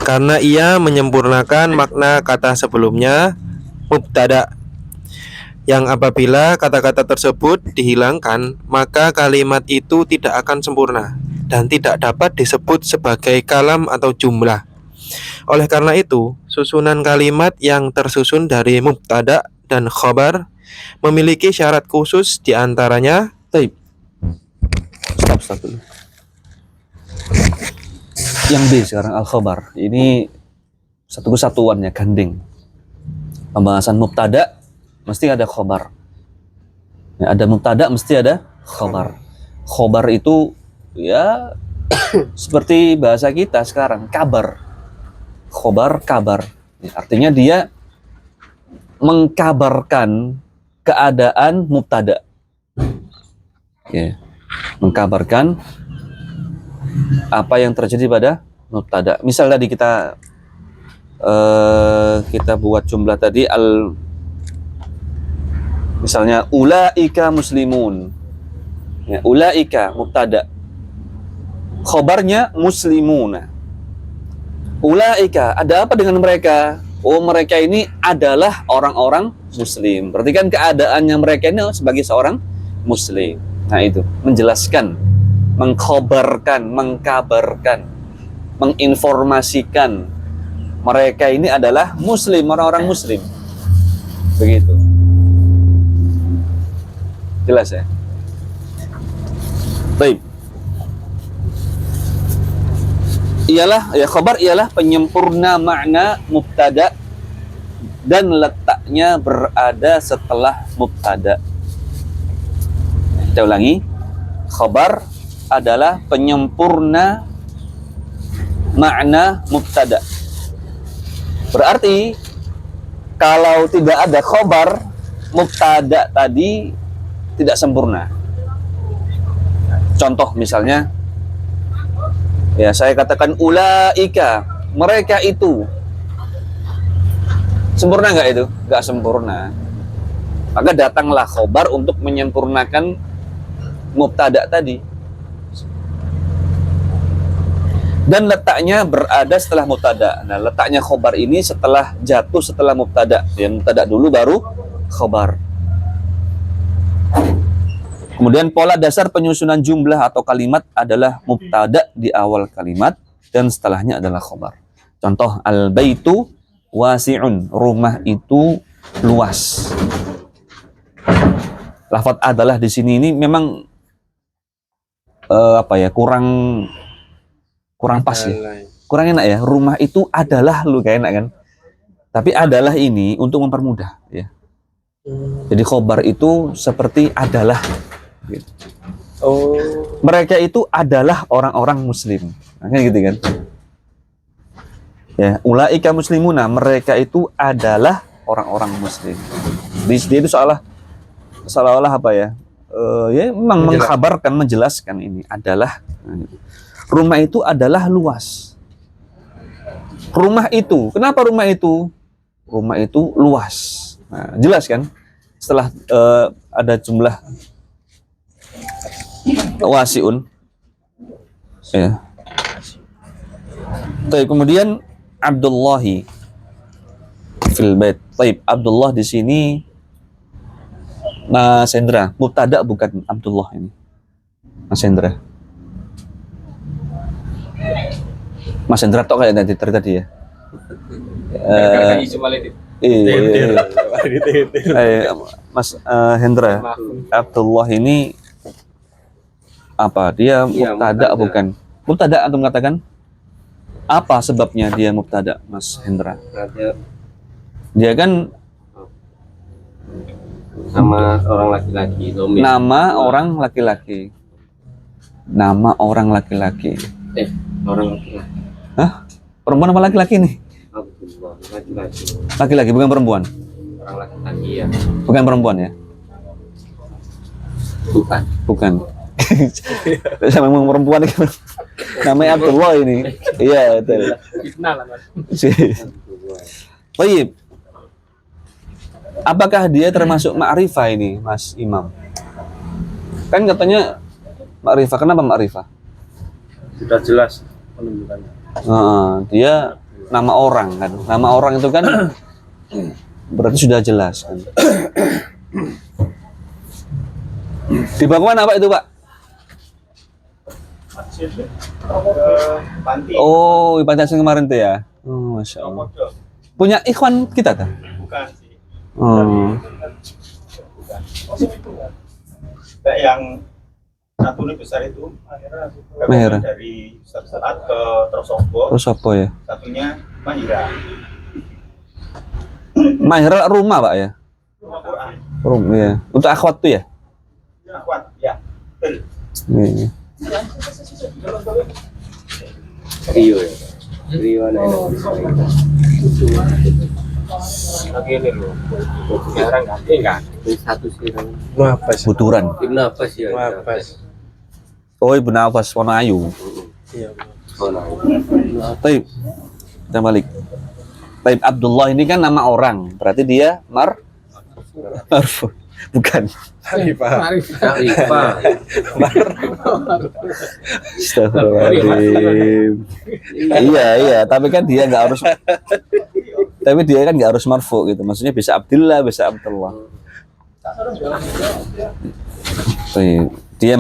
Karena ia menyempurnakan makna kata sebelumnya mubtada, yang apabila kata-kata tersebut dihilangkan maka kalimat itu tidak akan sempurna dan tidak dapat disebut sebagai kalam atau jumlah. Oleh karena itu, susunan kalimat yang tersusun dari mubtada dan khabar memiliki syarat khusus, diantaranya Taib. Stop dulu. Yang B sekarang al-khabar. Ini satu kesatuannya gandeng. Pembahasan mubtada mesti ada khabar. Ya, ada mubtada mesti ada khabar. Khabar itu ya seperti bahasa kita sekarang, kabar. Khabar, kabar. Ya, artinya dia mengkabarkan keadaan mubtada. Ya, mengkabarkan apa yang terjadi pada mubtada. Misal tadi kita buat jumlah tadi misalnya ulaika muslimun. Ya, ulaika mubtada. Khabarnya muslimuna. Ulaika, ada apa dengan mereka? Oh, mereka ini adalah orang-orang muslim. Berarti kan keadaannya mereka ini sebagai seorang muslim. Nah itu, menjelaskan, mengkhabarkan, mengkabarkan, menginformasikan mereka ini adalah muslim, orang-orang muslim. Begitu. Jelas ya? Baik. Ialah ya khabar ialah penyempurna makna mubtada dan letaknya berada setelah mubtada. Kita ulangi. Khabar adalah penyempurna makna mubtada. Berarti kalau tidak ada khabar, mubtada tadi tidak sempurna. Contoh misalnya, ya saya katakan ulaika, mereka itu. Sempurna nggak itu? Nggak sempurna. Maka datanglah khobar untuk menyempurnakan mubtada tadi. Dan letaknya berada setelah mubtada. Nah, letaknya khobar ini setelah jatuh setelah mubtada. Ya, mubtada dulu baru khobar. Kemudian pola dasar penyusunan jumlah atau kalimat adalah mubtada di awal kalimat dan setelahnya adalah khobar. Contoh, al-baitu wasi'un, rumah itu luas. Lafaz adalah di sini ini memang kurang pas ya. Kurang enak ya. Rumah itu adalah lu kayak enak kan. Tapi adalah ini untuk mempermudah ya. Jadi khobar itu seperti adalah gitu. Oh, Mereka itu adalah orang-orang muslim. Nah, kan gitu kan. Ya, ulaika muslimuna, mereka itu adalah orang-orang muslim. Dia itu seolah-olah apa ya? Ya memang mengkhabarkan, menjelaskan ini adalah rumah itu adalah luas. Rumah itu, kenapa rumah itu? Rumah itu luas. Nah, jelas kan? Setelah ada jumlah wasiun. Ya. Baik, kemudian Abdullahi fil bait. Baik, Abdullah di sini Mas Hendra, mubtada bukan Abdullah ini. Mas Hendra. Mas Hendra tok kayak tadi ya. Mas Hendra, Abdullah ini apa? Dia mubtada bukan? Mubtada antum katakan? Apa sebabnya dia mubtada, Mas Hendra? Dia kan Nama orang laki-laki. nama orang laki-laki. Nama orang laki-laki. Orang laki-laki. Hah? Perempuan apa laki-laki nih? Laki-laki. Laki-laki bukan perempuan. Orang laki-laki ya. Bukan perempuan ya? Bukan. Bukan. Saya memang perempuan. Namanya Abdullah ini. Iya, betul. Kenalan, Mas. Baik. Apakah dia termasuk ma'rifah ini, Mas Imam? Kan katanya ma'rifah. Kenapa ma'rifah? Sudah jelas penunjukannya. Dia nama orang kan. Nama orang itu kan berarti sudah jelas kan. Di bangkuan apa itu, Pak? Panti. Oh, Panti Asuhan kemarin tuh ya. Oh, Masya Allah. Punya ikhwan kita kan? Bukan sih. Oh. Kayak yang satu ini besar itu Mahira. dari Saat ke Trosobo, Terus apa ya? satunya Mahira. Mahira rumah, Pak ya? Al-Quran. Rumah ya. Untuk akhwat tuh ya? Akhwat, ya. Betul. Iya. Rio ya. Rio anak Lagi ini loh. Sekarang enggak. ini satu sih. Nafas. Buturan. Ibnu Abbas ya. Nafas. Oh, Ibu Nafas Wonayu. Iya. Oh, nah. Taib. Kita balik. Taib Abdullah ini kan nama orang. Berarti dia marfu. Bukan. Ma'rifah. Astagfirullahaladzim. Iya, tapi kan dia nggak harus. Tapi dia kan nggak harus marfu gitu. Maksudnya bisa Abdillah, bisa Abdullah. Baik. Dia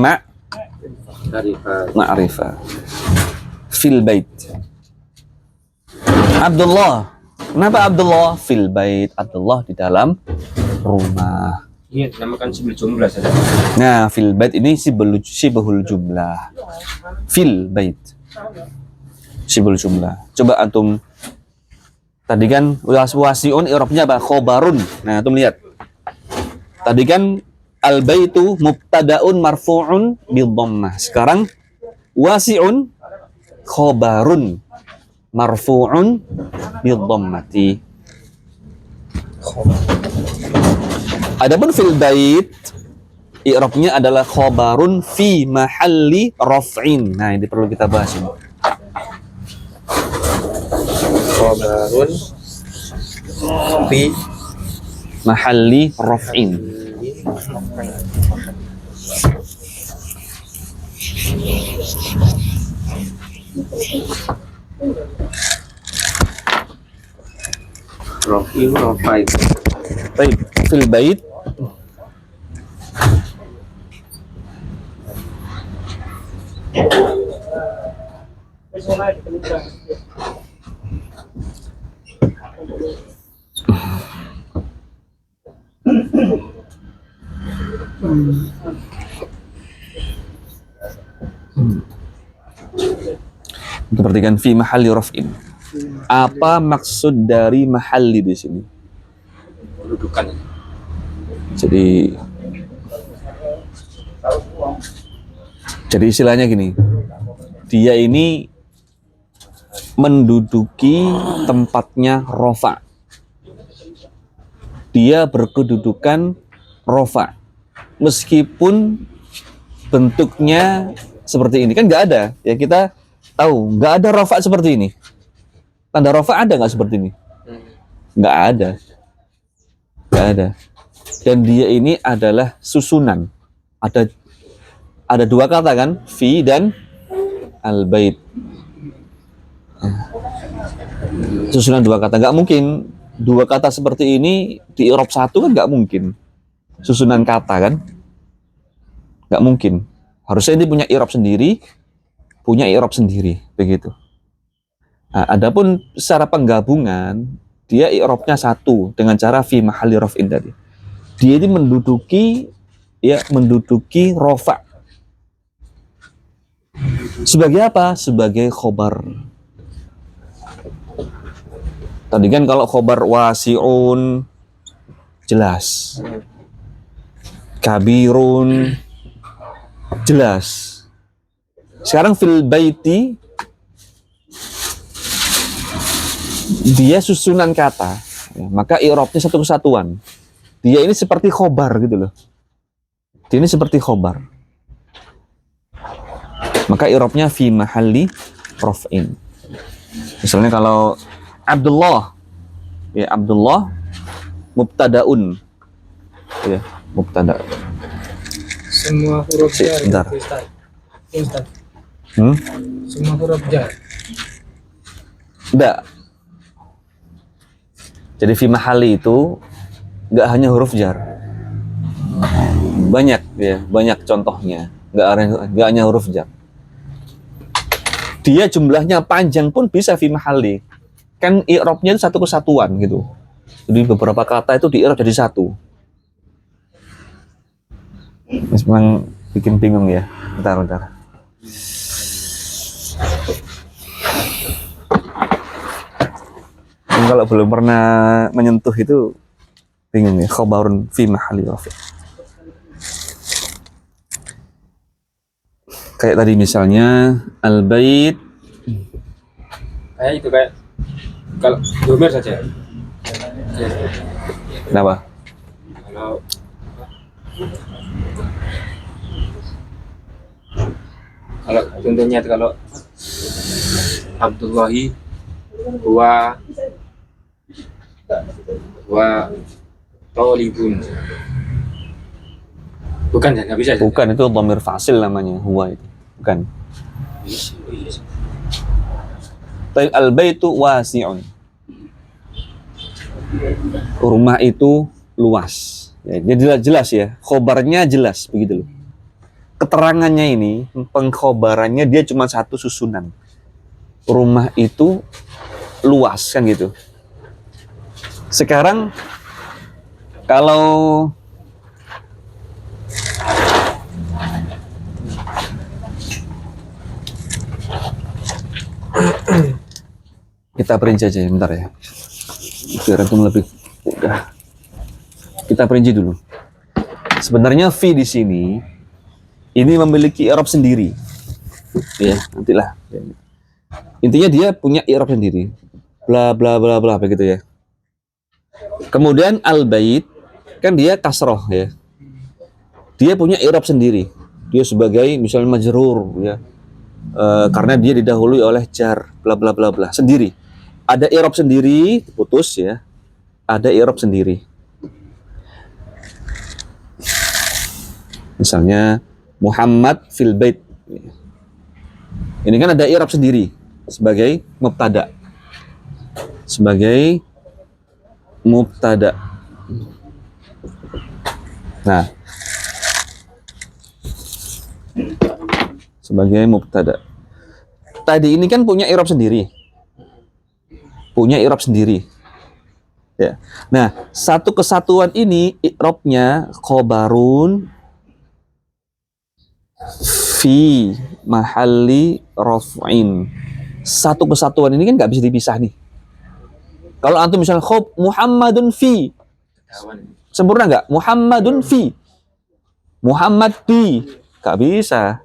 ma'rifah. Fil bait. Abdullah. Kenapa Abdullah? Fil bait. Abdullah di dalam rumah. Iya, dinamakan sibul jumlah saja. Nah, fil bait ini sibhul jumlah. Fil bait. Sibhul jumlah. Coba antum tadi kan wasiun i'rabnya apa? Khobarun. Nah, antum lihat. Tadi kan al-baitu mubtadaun marfu'un bil dhammah. Sekarang wasiun khobarun marfu'un bil dhammati. Adapun fil bait i'rabnya adalah khobarun fi mahalli raf'in. Nah, ini perlu kita bahas ini. Khobarun fi Mahalli raf'in. Rofi Rofai. Baik, fil bait perhatikan fi mahalli raf'in. Apa maksud dari mahalli di sini? Kedudukan. Jadi istilahnya gini. Dia ini menduduki tempatnya rofa. Dia berkedudukan rofa. Meskipun bentuknya seperti ini. Kan nggak ada. Ya kita tahu, nggak ada rofa seperti ini. Tanda rofa ada nggak seperti ini? Nggak ada. Nggak ada. Dan dia ini adalah susunan. Ada dua kata kan? Fi dan al-bait. Susunan dua kata. Nggak mungkin dua kata seperti ini di i'rab satu kan nggak mungkin. Susunan kata kan? Nggak mungkin. Harusnya ini punya i'rab sendiri, punya i'rab sendiri, begitu. Nah, adapun secara penggabungan, dia i'rabnya satu dengan cara fi mahalli raf'in tadi. Dia ini menduduki rofa. Sebagai apa? Sebagai khobar. Tadi kan kalau khobar wasi'un jelas. Kabirun jelas. Sekarang fil baiti dia susunan kata, ya, maka i'rabnya satu kesatuan. Dia ini seperti khobar gitu loh. Dia ini seperti khobar. Maka i'rabnya fi mahalli raf'in. Misalnya kalau Abdullah, ya Abdullah mubtadaun, ya mubtada. Semua huruf jar. Bentar. Ustaz. Semua huruf jar. Enggak. Jadi fi mahalli itu enggak hanya huruf jar. Banyak ya, banyak contohnya. Enggak hanya huruf jar. Dia jumlahnya panjang pun bisa fi mahalli. Kan i'rabnya itu satu kesatuan gitu. Jadi beberapa kata itu di i'rab jadi satu. Memang bikin bingung ya. Bentar. Kalau belum pernah menyentuh itu bingung ya. Khobarun fi mahalli raf'i. Kayak tadi misalnya al-bait. Kayak itu kayak kalau domer saja. Kenapa? Kalau contohnya itu kalau Abdullahi wa tolibun. Bukan ya, nggak bisa. Bukan, itu dhamir fasil namanya, huwa itu. Bukan. Tapi al-baitu wasi'un. Rumah itu luas. Ya, dia jelas ya, khobarnya jelas begitu loh. Keterangannya ini, pengkhobarannya dia cuma satu susunan. Rumah itu luas kan gitu. Sekarang kalau kita perinci aja ya, bentar ya. Biar itu lebih mudah. Kita perinci dulu. Sebenarnya fi di sini ini memiliki i'rab sendiri. Ya, nantilah. Intinya dia punya i'rab sendiri. Bla bla bla bla begitu ya. Kemudian al-bait kan dia kasroh ya. Dia punya i'rab sendiri. Dia sebagai misalnya majrur ya. Karena dia didahului oleh jar bla bla bla bla sendiri. Ada i'rab sendiri, putus ya. Ada i'rab sendiri. Misalnya Muhammad fil bait. Ini kan ada i'rab sendiri sebagai mubtada. Sebagai mubtada. Nah, sebagai mubtada. Tadi ini kan punya i'rab sendiri. Punya i'rab sendiri. Ya. Nah, satu kesatuan ini i'rabnya khobarun fi mahalli raf'in. Satu kesatuan ini kan nggak bisa dipisah nih. Kalau antum misalnya khob Muhammadun fi, sempurna nggak? Muhammadun fi, Muhammad di, nggak bisa.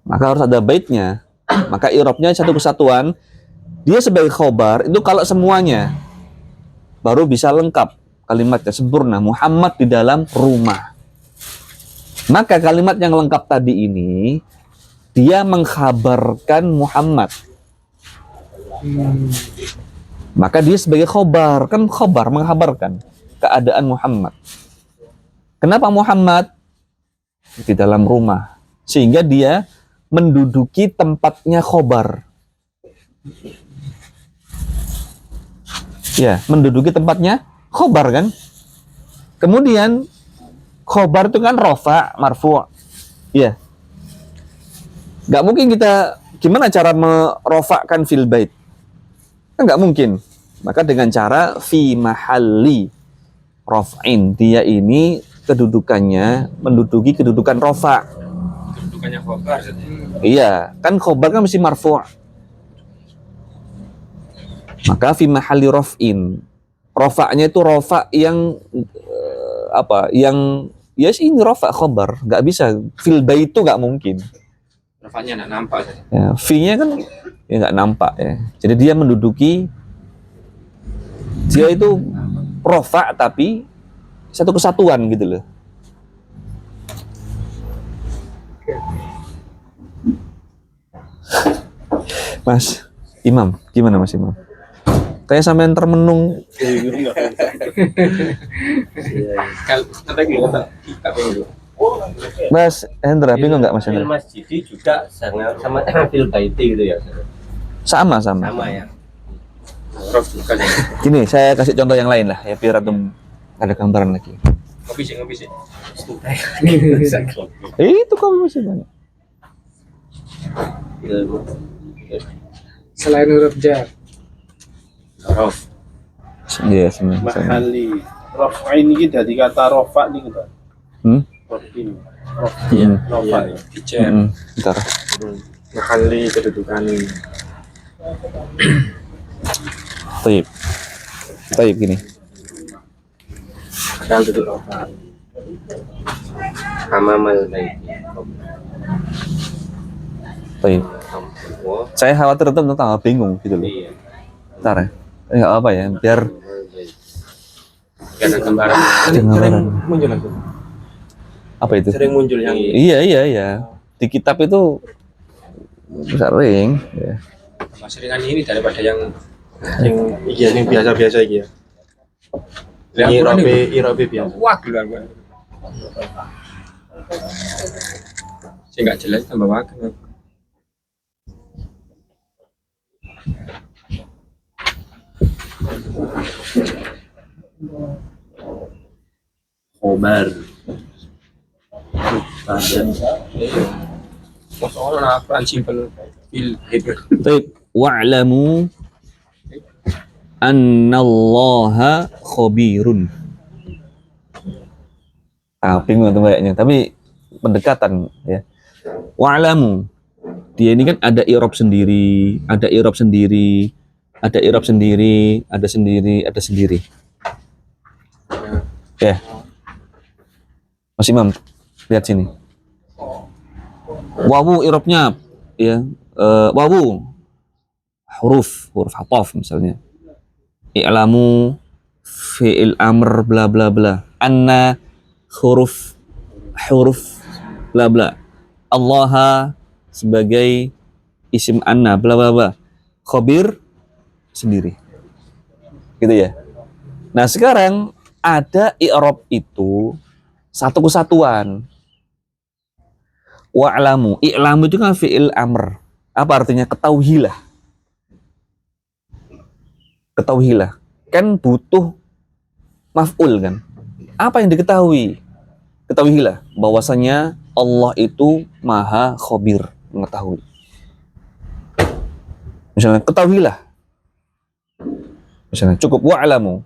Maka harus ada baitnya. Maka i'rabnya satu kesatuan. Dia sebagai khobar itu kalau semuanya baru bisa lengkap kalimatnya sempurna. Muhammad di dalam rumah. Maka kalimat yang lengkap tadi ini dia mengkhabarkan Muhammad. Maka dia sebagai khobar, kan khobar mengkhabarkan keadaan Muhammad. Kenapa Muhammad? Di dalam rumah. Sehingga dia menduduki tempatnya khobar. Ya, menduduki tempatnya khobar kan. Kemudian khobar itu kan rofa, marfu'. Ya. Gak mungkin kita, gimana cara merofakkan fil bait? Kan gak mungkin. Maka dengan cara fi mahalli raf'in. Dia ini kedudukannya menduduki kedudukan rofa. Kedudukannya khobar. Iya, kan khobar kan mesti marfu'. Maka fi mahalli raf'in. Rofaknya itu rofa yang apa? Yang ya sih ini rofa khobar, nggak bisa. Fil bait itu nggak mungkin. Rofaknya nggak nampak. Ya, fi-nya kan ya nggak nampak ya. Jadi dia menduduki, dia itu rofa tapi satu kesatuan gitu loh. Mas Imam, gimana Mas Imam? Kayak sampean termenung. Kalau nanti kita dulu. Mas Hendra, bingung nggak Mas Fil Hendra? masjidi juga sama fil baiti gitu ya. Sama. Sama ya. Rof bukan. Gini, saya kasih contoh yang lain lah ya biar antum ada gambaran lagi. Ngopi sih. Itu kamu masih banyak. Ilmu. Selain huruf jar. Rof. Iya, sama. Mahali raf'in ini dari kata rofa nih kita. Raf'in. Iya. Rofa. Bicara. Bentar. Mahali kedudukan. Taib gini. Kalau duduk rofa. Amamal baiti. Taib. Saya khawatir tentang bingung gitu loh. Iya. Bentar ya. Nggak apa ya, biar Gak ada gambaran. ada gambaran. Muncul aku. Apa itu? Sering muncul yang Iya. Di kitab itu sering. Ya. seringan ini daripada yang Iya, yang biasa-biasa iki ya. Yang Quran itu. Irobe biasa. Wah, gelar gua. Sih nggak jelas tambah wakan. Khobar. Mubtada. Soalnya Quran simple fil hibr. Baik, wa'lamu annallaha khabirun. Bingung tuh kayaknya, tapi pendekatan ya. Wa'lamu, dia ini kan ada i'rab sendiri, ada i'rab sendiri, ada i'rab sendiri, ada sendiri, ada sendiri. Ya, Mas Imam, lihat sini. Wawu i'rabnya ya, wawu huruf ataf misalnya. I'lamu fi'il amr bla bla bla. Anna huruf bla bla. Allah sebagai isim anna bla bla bla. Khabir sendiri. Gitu ya. Nah, sekarang ada i'rab itu satu kesatuan. Wa'lamu, i'lamu itu kan fi'il amr. Apa artinya? Ketahuilah. Ketahuilah. Kan butuh maf'ul kan. Apa yang diketahui? Ketahuilah bahwasanya Allah itu maha khabir, mengetahui. Misalnya, ketahuilah. Misalnya, cukup wa'lamu.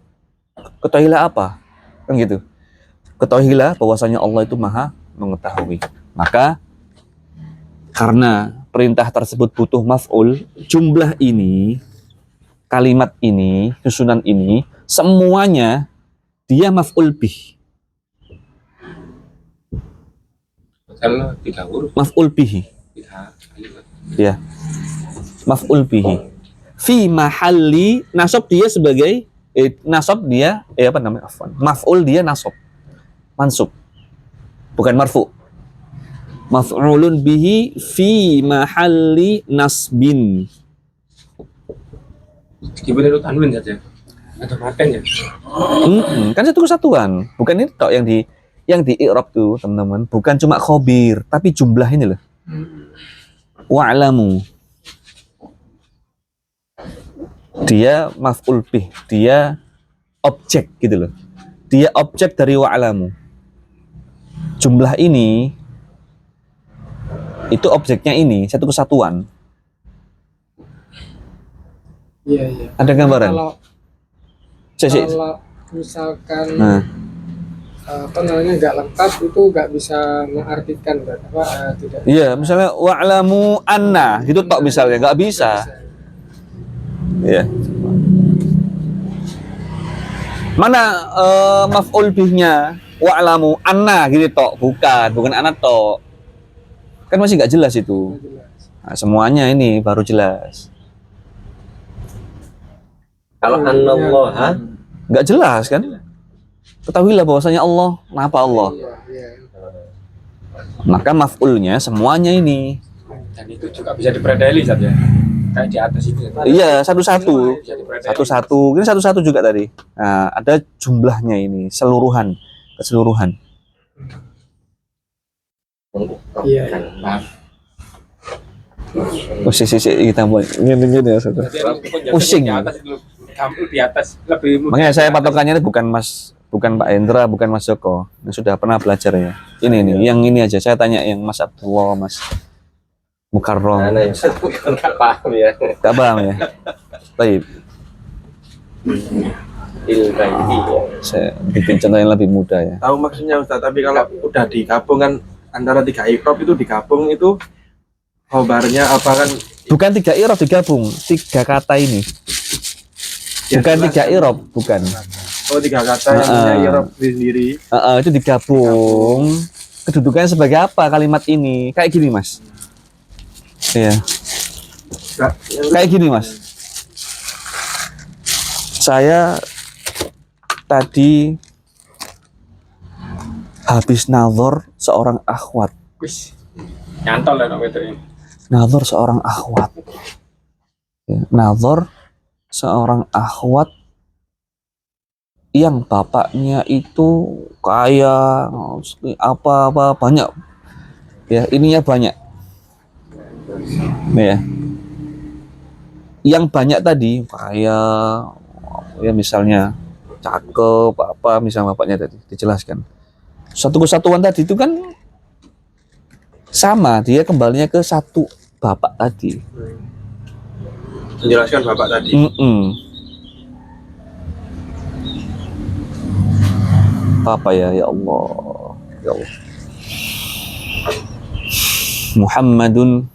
Ketahuilah apa? Kan gitu. Ketahuilah bahwasanya Allah itu maha mengetahui. Maka karena perintah tersebut butuh maf'ul, jumlah ini, kalimat ini, susunan ini, semuanya dia maf'ul bih. Kalau 3 huruf, Maf'ul bihi. 3 kalimat. Ya. Maf'ul bihi. Fi mahalli, nasab dia sebagai nasab dia apa namanya? Afwan. Maf'ul dia nasab. Mansub. Bukan marfu'. Maf'ulun bihi fi mahalli nasbin. Gimana itu tanwin saja? Ada makan ya? Kan satu kesatuan. Bukan ini tok yang di i'rab tuh, teman-teman. Bukan cuma khabir, tapi jumlah ini loh. Wa'lamu. Dia maf'ul bih, dia objek gitu loh. Dia objek dari wa'lamu. Jumlah ini itu objeknya ini, satu kesatuan. Iya, iya. Ada gambaran? Kalau Cek. kalau misalkan Nah, apa namanya nggak lengkap itu nggak bisa mengartikan tidak iya, misalnya wa'lamu anna, gitu tok misalnya, nggak bisa. Iya. Mana maf'ul bihnya? Wa'lamu anna gitu tok, bukan anna tok. Kan masih nggak jelas itu. Nah, semuanya ini baru jelas. Kalau anallaha Nggak jelas kan? Ketahuilah bahwasanya Allah, apa Allah. Iya, iya. Maka maf'ulnya semuanya ini. Dan itu juga bisa dipredeli saja. Kayak di atas itu. Iya, satu-satu. Bisa dipredeli. Satu-satu. Ini satu-satu juga tadi. Nah, ada jumlahnya ini, keseluruhan. Iya, iya. Oh, sisi kita buat ini ya, saudara. Jadi meskipun jatuhnya Pusing. di atas itu kamu di atas lebih mudah. Makanya saya patokannya ini bukan Pak Hendra, bukan Mas Joko. Yang sudah pernah belajar ya. Ini nih, yang ini aja. Saya tanya yang Mas Abdullah, Mas Mukarrom. mana yang satu nggak paham ya. Gak paham ya? Baik, Ilbaiti ya. saya bikin contoh yang lebih mudah ya. Tahu maksudnya Ustaz, tapi kalau udah digabung kan antara 3 i'rab itu digabung itu khobarnya apa kan? Bukan 3 i'rab digabung, 3 kata ini. Bukan 3 i'rab, bukan. Oh, 3 kata yang punya i'rab sendiri. Itu digabung. Kedudukannya sebagai apa kalimat ini? Kayak gini, Mas. Iya. Kayak gini, Mas. Saya tadi habis nazar seorang akhwat. Wis. Nyantol ya nok ini. Nazar seorang akhwat. Ya, nazar seorang akhwat yang bapaknya itu kaya apa banyak ya, ininya banyak ya. Yang banyak tadi kaya ya, misalnya cakep apa misalnya bapaknya tadi dijelaskan. Satu kesatuan tadi itu kan sama, dia kembalinya ke satu bapak tadi. Menjelaskan bapak tadi. Apa ya, ya Allah, ya Allah. Muhammadun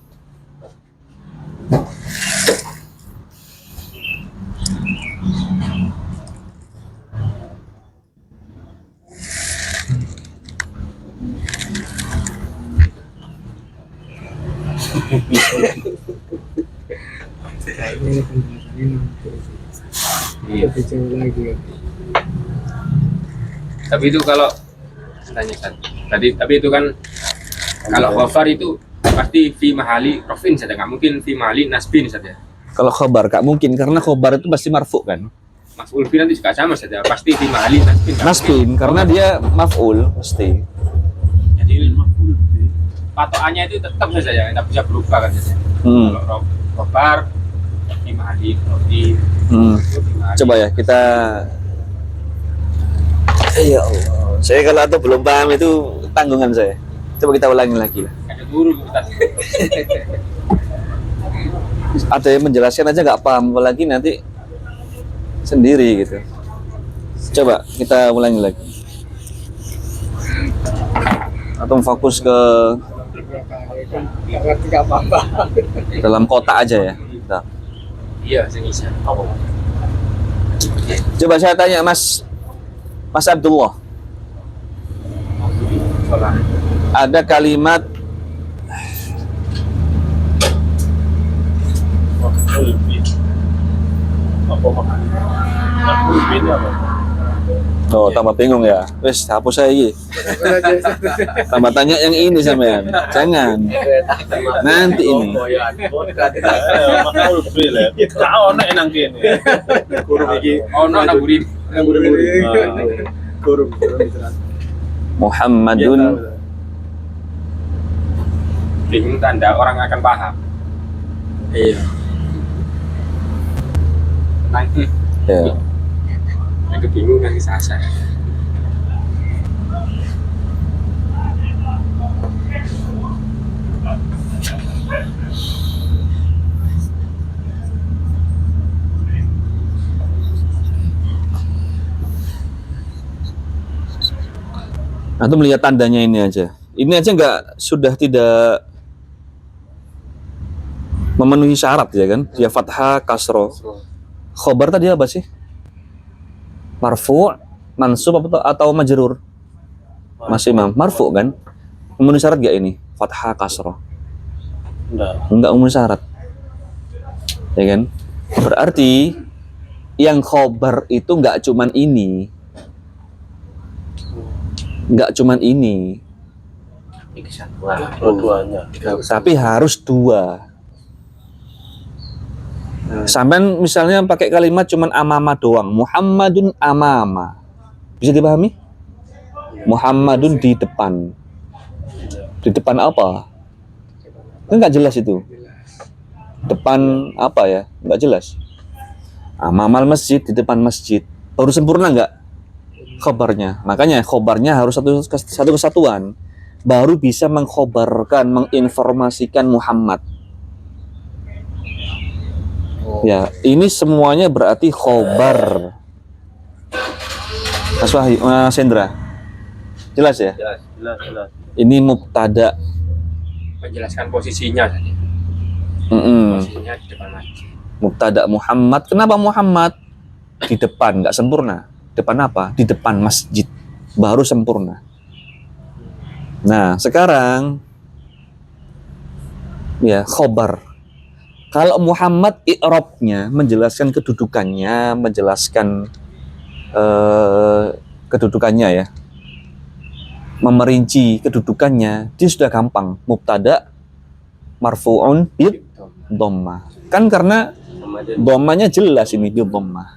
Ini pembahasannya lebih jauh lagi ya. Tapi itu kalau tanya Ustaz. Tapi itu kan kalau khabar itu pasti fi mahali rofin saja, nggak mungkin fi mahali nasbin saja. kalau khobar gak mungkin, karena khobar itu pasti marfu kan. Maf'ul bi nanti juga sama saja, pasti fi mahali nasbin. nggak Nasbin mungkin. karena dia maf'ul pasti. Jadi patokannya itu tetap saja ya, tidak bisa berubah kan saja. Kalau khabar fi mahali rofin. Coba ya kita. Ya Allah, saya kalau atau belum paham itu tanggungan saya. Coba kita ulangi lagi lah. Ada guru Ustaz. Ada yang menjelaskan aja nggak paham, apalagi nanti sendiri gitu. Coba kita ulangi lagi. Atau fokus ke Nggak apa-apa. dalam kota aja ya. Nah. Iya, saya Coba saya tanya Mas Abdullah. Ada kalimat oh, tambah bingung ya. Wes, hapus saya ini. Tambah tanya yang ini sampean. Jangan. Nanti ini. Makhluk bil. Kau nek nang kene. guru iki ono anak guru. Muhammadun Bingung tanda orang akan paham. Iya. Nanti ya. yang kebingungan di sasa. Atau melihat tandanya ini aja. Ini aja nggak, sudah tidak memenuhi syarat ya kan? Dia fathah, kasroh. Khobar tadi apa sih? Marfu, mansub atau majrur? Mas Imam, marfu kan? Memenuhi syarat gak ini? Fathah, kasroh. Enggak memenuhi syarat. Ya kan? Berarti yang khobar itu nggak cuman ini. Nggak cuman ini. Dua-duanya. Tapi harus dua. Sampai misalnya pakai kalimat cuman amama doang, Muhammadun amama, bisa dipahami? Muhammadun di depan. Di depan apa? Kan nggak jelas itu. Depan apa ya? Nggak jelas. Amamal masjid, di depan masjid. Baru sempurna nggak khobarnya? Makanya khobarnya harus satu kesatuan. Baru bisa mengkhobarkan, menginformasikan Muhammad. Ya, ini semuanya berarti khobar. Mas Wahyu, Mas Hendra, jelas ya? Jelas. Ini mubtada. Menjelaskan posisinya saja. Posisinya di depan masjid. Mubtada Muhammad. Kenapa Muhammad? Di depan, nggak sempurna. Depan apa? Di depan masjid. Baru sempurna. Nah, sekarang ya khobar. Kalau Muhammad i'rabnya menjelaskan kedudukannya, menjelaskan kedudukannya ya, memerinci kedudukannya, dia sudah gampang. Mubtada marfu'un bid dhammah. Kan karena dhammahnya jelas ini bid dhammah.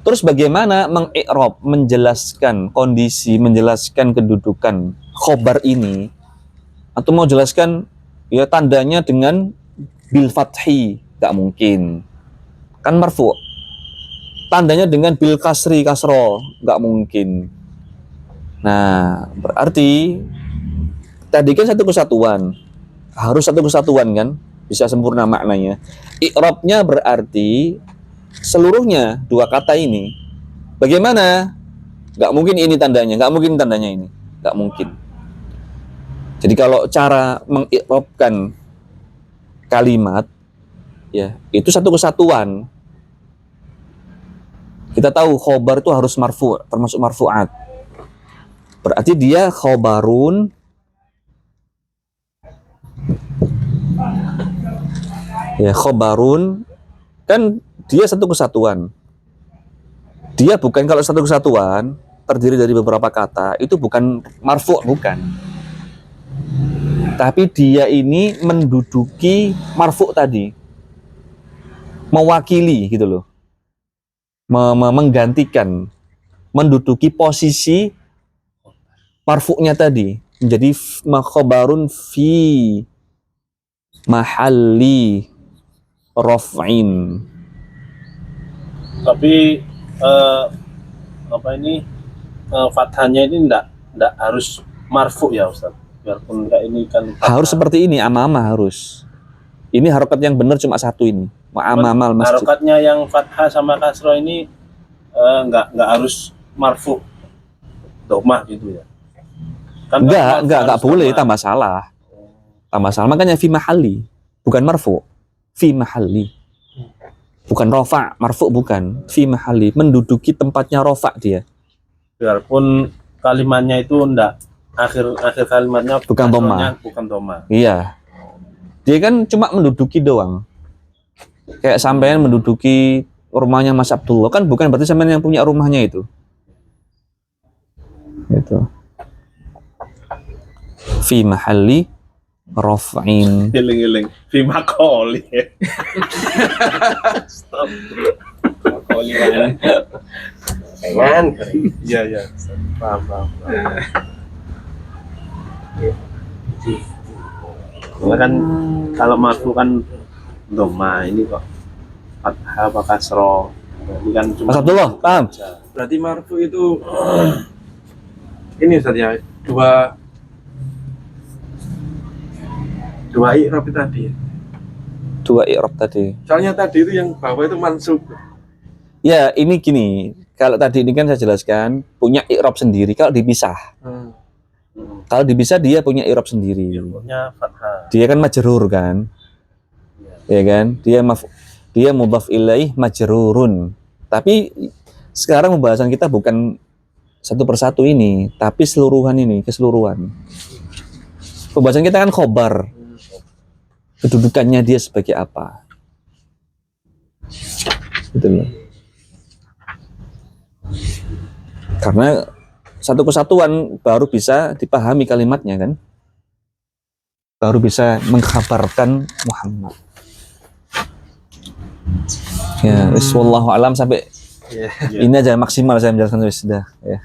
Terus bagaimana mengi'rab, menjelaskan kondisi, menjelaskan kedudukan khobar ini, atau mau jelaskan ya tandanya dengan bil fathi, gak mungkin. Kan marfu. Tandanya dengan bil kasri, kasro, gak mungkin. Nah, berarti tadi kan satu kesatuan. Harus satu kesatuan kan? Bisa sempurna maknanya. I'rabnya berarti seluruhnya dua kata ini. Bagaimana? Gak mungkin ini tandanya, gak mungkin tandanya ini. Gak mungkin. Jadi kalau cara mengi'rabkan kalimat, ya itu satu kesatuan. Kita tahu khobar itu harus marfu, termasuk marfu'at. Berarti dia khobarun ya, khobarun kan dia satu kesatuan. Dia bukan, kalau satu kesatuan terdiri dari beberapa kata, itu bukan marfu', bukan. Tapi dia ini menduduki marfu' tadi. Mewakili gitu loh. Menggantikan, menduduki posisi marfu'nya tadi, menjadi khobarun fi mahalli raf'in. Tapi apa ini fathahnya ini enggak harus marfu ya Ustaz. Biarpun kayak ini kan Harus seperti ini, amamah harus. Ini harokat yang benar cuma satu ini. Amamal masjid. harokatnya yang fathah sama kasroh ini enggak harus marfu domah gitu ya. Kan Enggak boleh, tambah salah. Tambah salah, makanya fi mahalli, bukan marfu. Fi mahalli. Bukan rofa, marfu bukan. Fi mahalli, menduduki tempatnya rofa dia. Biarpun kalimatnya itu enggak akhir kalimatnya Bukan kasrohnya domah. bukan domah. Iya. Dia kan cuma menduduki doang. Kayak sampean menduduki rumahnya Mas Abdullah, kan bukan berarti sampean yang punya rumahnya itu. Gitu. Fi mahalli raf'in. Giling-giling fi maqoli. Stop. Maqoli kan. Pengen. Iya. Paham. Karena kan kalau marfu kan doma, ini kok fathah apa kasroh. Ini kan cuma Mas Abdullah, paham? Berarti marfu itu ini Ustaz ya, dua i'rab tadi. Dua i'rab tadi. Soalnya tadi itu yang bawah itu mansub. Ya, ini gini. Kalau tadi ini kan saya jelaskan punya i'rab sendiri kalau dipisah. Kalau dipisah dia punya i'rab sendiri. punya fathah. Dia kan majrur kan? Ya kan? Dia mudhaf ilaih majrurun. Tapi sekarang pembahasan kita bukan satu persatu ini, tapi seluruhan ini, keseluruhan. Pembahasan kita kan khobar. Kedudukannya dia sebagai apa? Gitu loh. Karena satu kesatuan baru bisa dipahami kalimatnya kan, baru bisa mengkhabarkan Muhammad. Ya, wallahu alam sampai ini aja maksimal saya menjelaskan sudah ya.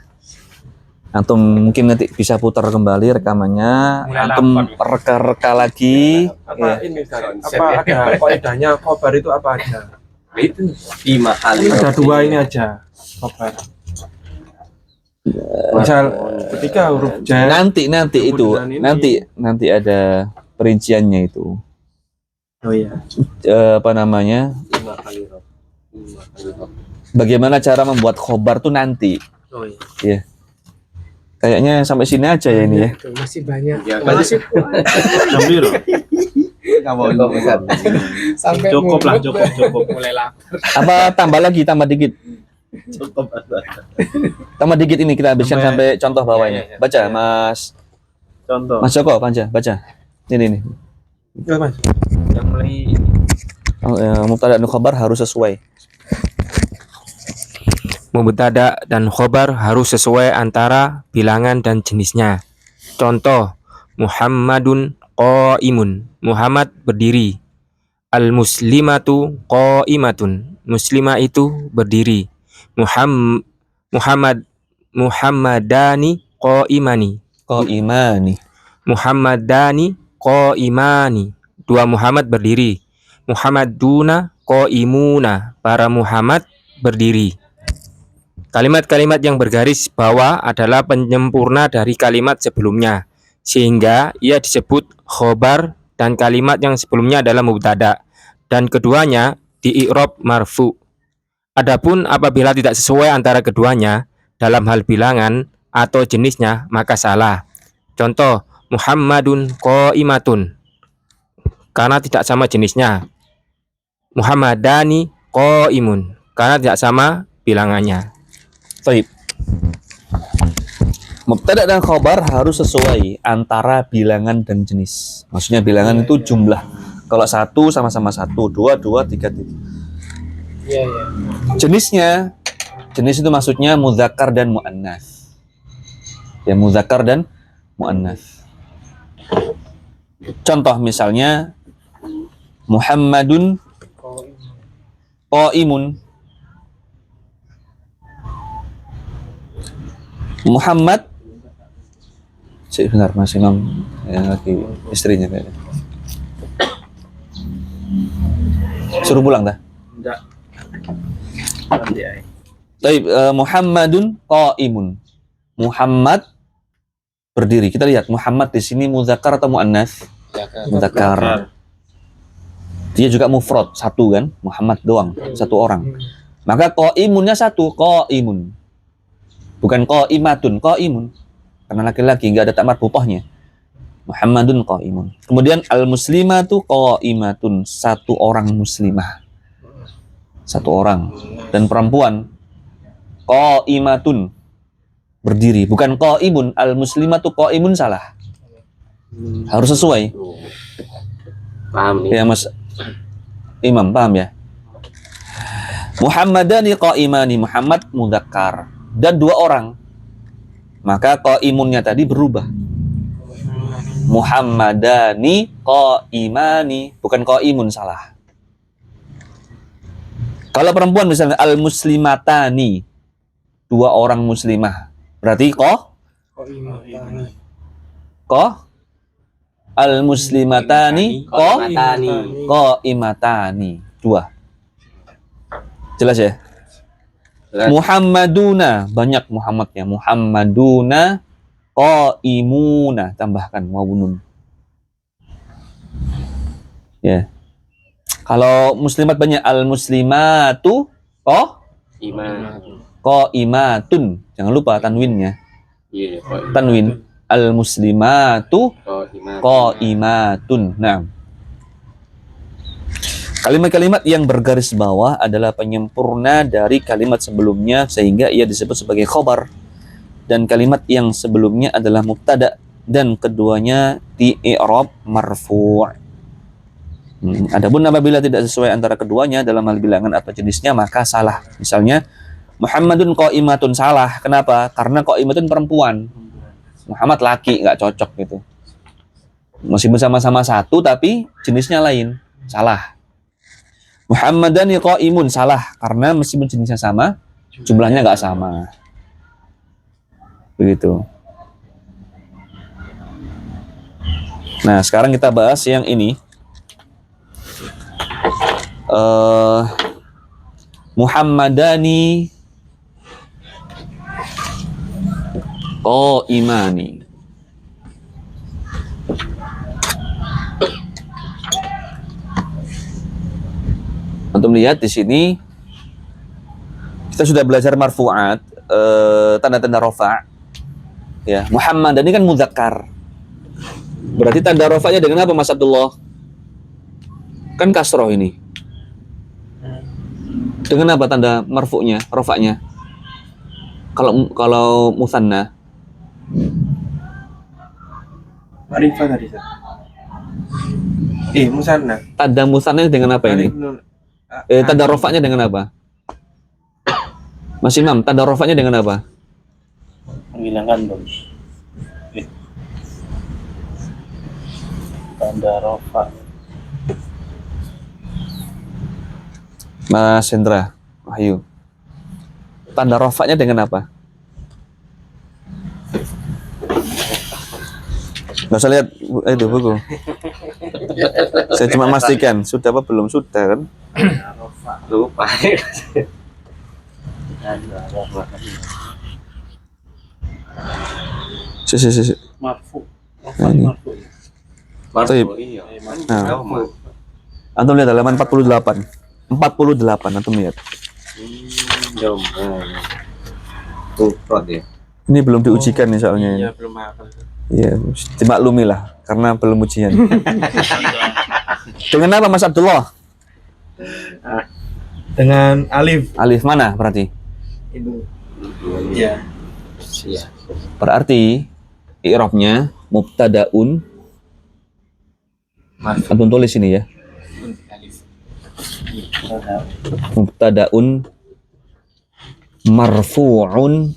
Antum mungkin nanti bisa putar kembali rekamannya, antum reka lagi. Apa ini Ustaz? Apa ada kaidahnya khobar itu apa aja? Itu fi mahalli. Ada dua ini aja khobar. Misal ketika huruf jar Nanti itu kemudian ini. nanti ada perinciannya itu. Oh iya. Apa namanya? Fi mahalli raf. Bagaimana cara membuat khobar tuh nanti. Oh iya. Ya. Kayaknya sampai sini aja ya ini ya. Itu masih banyak. Ya, Masih Jambir. sampai Cukup lah, mulut cukup. mulai lapar. Apa tambah dikit. Cukup. Tambah dikit ini kita habiskan sampai contoh bawahnya. Baca Mas Contoh. Mas Joko, baca. Ini. Ya, Mas. Yang mulai Mubtada dan khabar harus sesuai. Mubtada dan khobar harus sesuai antara bilangan dan jenisnya. Contoh, Muhammadun qaimun. Muhammad berdiri. Al-muslimatu qaimatun. Muslimah itu berdiri. Muhammad Muhammadani qaimani. Qaimani. Muhammadani qaimani. Dua Muhammad berdiri. Muhammaduna qaimuna. Para Muhammad berdiri. Kalimat-kalimat yang bergaris bawah adalah penyempurna dari kalimat sebelumnya, sehingga ia disebut khobar, dan kalimat yang sebelumnya adalah mubtada, dan keduanya di i'rab marfu. Adapun apabila tidak sesuai antara keduanya dalam hal bilangan atau jenisnya, maka salah. Contoh, Muhammadun qaimatun, karena tidak sama jenisnya. Muhammadani qaimun, karena tidak sama bilangannya. Baik. Mubtada dan khobar harus sesuai antara bilangan dan jenis. Maksudnya bilangan itu jumlah. Kalau satu sama-sama satu, dua, tiga. Iya, iya. Jenisnya, jenis itu maksudnya muzakkar dan muannats. Ya, muzakkar dan muannats. Contoh misalnya Muhammadun qaimun. Muhammad, sebentar Mas Imam, yang lagi istrinya kayaknya. Suruh pulang dah. Enggak. Nanti ay. Baik, Muhammadun qaimun. Muhammad berdiri. Kita lihat Muhammad di sini muzakkar atau muannats? Muzakkar. Dia juga mufrad, satu kan? Muhammad doang, satu orang. Maka qaimunnya satu, qaimun. Bukan qaimatun, qaimun. Karena laki-laki enggak ada tak marfuthahnya. Muhammadun qaimun. Kemudian al-muslimatu qaimatun, satu orang muslimah. Satu orang. Dan perempuan qaimatun, berdiri, bukan qaimun. Al-muslimatu qaimun salah. Harus sesuai. Paham nih. Ya Mas Imam, paham ya? Muhammadani qaimani, Muhammad mudzakkar dan dua orang. Maka qaimunnya tadi berubah. Muhammadani qaimani, bukan qaimun, salah. Kalau perempuan misalnya al-muslimatani, dua orang muslimah. Berarti al-muslimatani qaimatani, dua. Jelas ya? Muhammaduna, banyak Muhammadnya. Muhammaduna qaimuna, tambahkan wawun. Ya. Kalau muslimat banyak, al-muslimatu qaimatun. Jangan lupa tanwinnya. Iya, Tanwin. Al-muslimatu qaimatun. Nah. Kalimat-kalimat yang bergaris bawah adalah penyempurna dari kalimat sebelumnya sehingga ia disebut sebagai khobar. Dan kalimat yang sebelumnya adalah mubtada dan keduanya di i'rab marfu'. Adapun apabila tidak sesuai antara keduanya dalam hal bilangan atau jenisnya maka salah. Misalnya Muhammadun qaimatun, salah. Kenapa? Karena qaimatun perempuan. Muhammad laki, nggak cocok gitu. Meskipun sama-sama satu tapi jenisnya lain. Salah. Muhammadani qaimun, salah. Karena meskipun jenisnya sama, jumlahnya nggak sama. Begitu. Nah, sekarang kita bahas yang ini. Muhammadani qaimani. Antum lihat di sini kita sudah belajar marfu'at, tanda-tanda rafa'. Ya, Muhammadani kan muzakkar. Berarti tanda rafa'nya dengan apa Mas Abdullah? Kan kasroh ini. Dengan apa tanda marfu'nya, rafa'nya? Kalau musanna. Ma'rifah tadi. Musanna. Tanda musanna dengan apa ini? Tanda rafa'nya dengan apa? Mas Imam, tanda rafa'nya dengan apa? Menghilangkan dong. Tanda rafa. Mas Hendra, Wahyu. tanda rofaknya dengan apa? Nggak usah lihat itu buku. Saya cuma memastikan sudah apa belum, sudah kan? Lupa. Si. Marfu. Nah, ini. Baik. Iya. Nah, antum lihat halaman 48. 48 antum lihat. Jom. Mufrad ya. Ini belum diujikan nih soalnya. Iya, belum hafal. Iya, dimaklumi lah karena belum ujian. Dengan apa Mas Abdullah? Dengan alif. Alif mana berarti? Itu. Iya. Iya. Berarti i'rabnya mubtadaun. Antum tulis ini ya. Mubtadaun marfu'un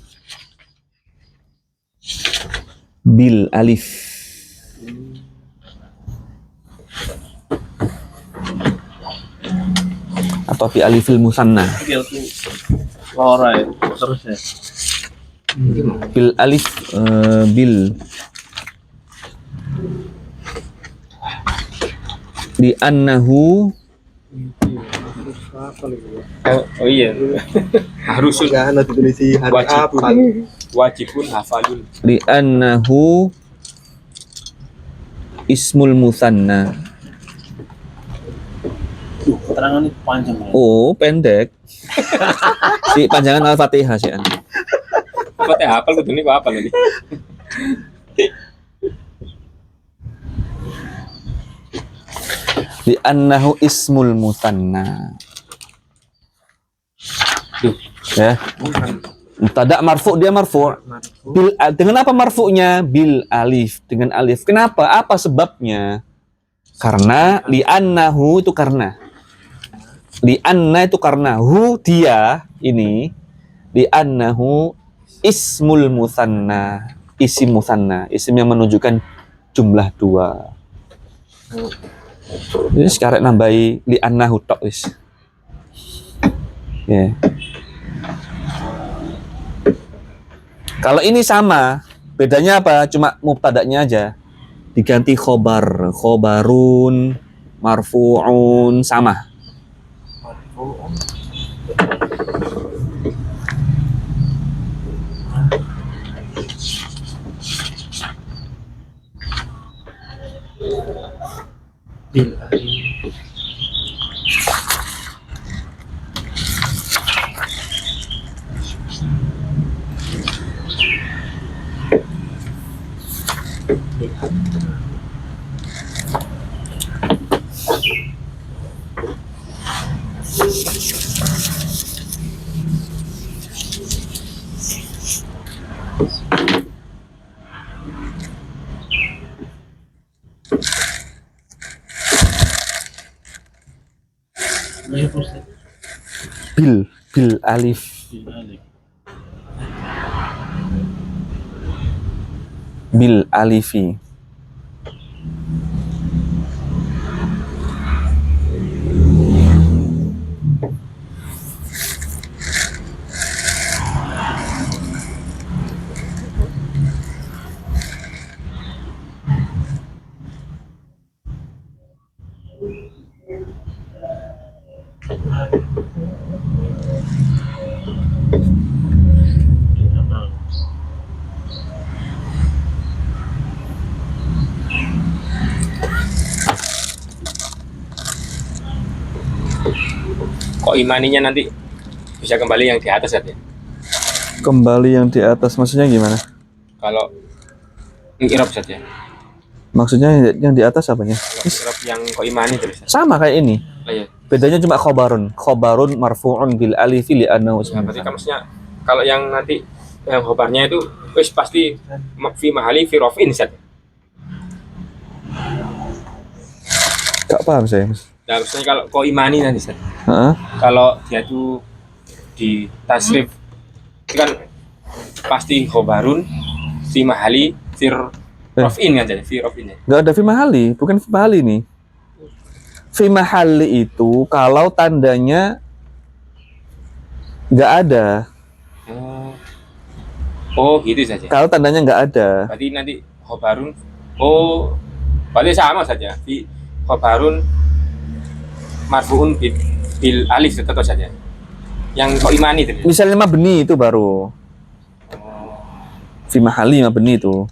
bil alif. Atau bi alifil musanna. Lora ya. Terus ya. Bil alif bil di annahu Oh iya. Harus Enggak ada ditulis hari wajibun. apa. Wajibun hafalun. di annahu ismul musanna. Keterangan ini panjang ya. Oh, pendek. Si panjangan Al-Fatihah sih. Apa teh hafal kudu niku apa lagi? Di annahu ismul musanna. Ya. Mubtada marfu, dia marfu. Dengan apa marfu'nya? Bil alif, dengan alif. Kenapa? Apa sebabnya? Karena li annahu itu karena. Li anna itu karena hu dia ini li annahu ismul musanna. Isim musanna, isim yang menunjukkan jumlah 2. Jadi sekarang nambahi li annahu tok wis. Ya. Kalau ini sama, bedanya apa? Cuma mubtada'nya aja diganti khobar, khobarun, marfu'un, sama. Iya, Ustaz. Bil alif, Bil alif. bil alifi. Kok imaninya nanti bisa kembali yang di atas ya? Kembali yang di atas, maksudnya gimana? Kalau i'rab saja. Maksudnya yang di atas apanya? Kalau i'rab yang kok imani terus. Sama kayak ini. Oh, iya. Bedanya cuma khobarun. Khobarun marfu'un bil alifi li annahu Nah, berarti maksudnya kalau yang nanti yang khobarnya itu wis pasti fi mahali fi raf'in saja. Gak paham saya, Mas. Nah, maksudnya kalau kok imani nanti Ustaz. Heeh. Kalau dia tuh di tasrif itu kan pasti khobarun fi mahali fi raf'in kan jadi fi raf'in ya. Gak ada fi mahali, bukan fi mahali nih. Fi mahali itu kalau tandanya gak ada. Oh gitu saja. Kalau tandanya nggak ada, Berarti nanti khobarun. Oh, berarti sama saja. Di khobarun marfuun bil alif tetap saja. Yang kok imani itu. misalnya mabni itu baru fi mahali mabni itu.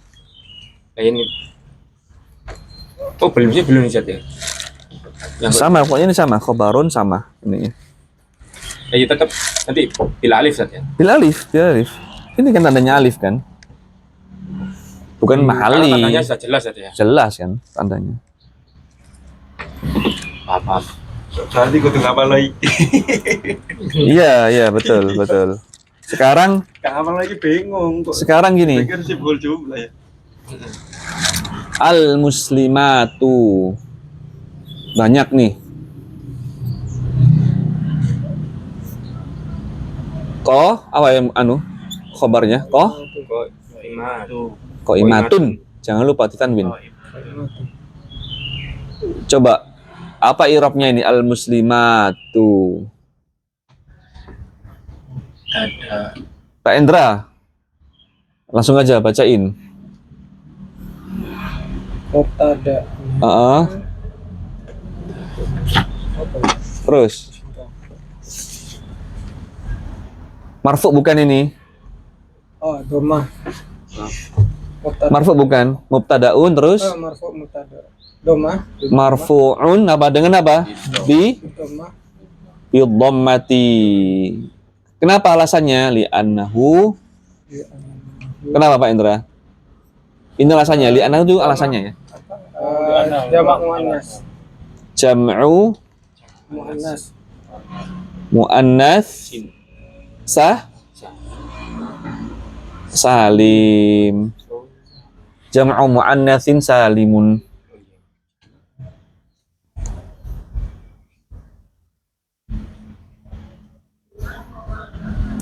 Nah, ini. Oh belum sih belum saja. Yang Sama, pokoknya ini sama, khobarun sama ini. ya tetap nanti bil alif saja. Bil alif, bil alif. Ini kan tandanya alif kan? Bukan Kalau mahali. tandanya sudah jelas saja ya. Jelas kan tandanya. Paham. Nanti kudu ngapal lagi. Iya, iya, betul, betul. Sekarang Ngapal lagi bingung kok. sekarang gini, Pikir simbol jumlah ya. al muslimatu. Banyak nih. Ko apa yang anu? Khobarnya ko Kok iman. imatun. Jangan lupa ditanwin. Coba apa irobnya ini al muslimatu? Ada Pak Endra, langsung aja bacain. Mubtada. Heeh. Terus marfu bukan ini? Oh, domah. Mubtada. Marfu bukan? Mubtadaun terus Marfu mubtada. Domah. marfuun apa dengan apa? Domah. Bi dhammati. Kenapa alasannya? Li'annahu. Kenapa Pak Indra? Ini alasannya, li'annahu itu alasannya ya. Jamak muannas. Jam'u Muannas. muannats salim. Jam'u muannatsin salimun.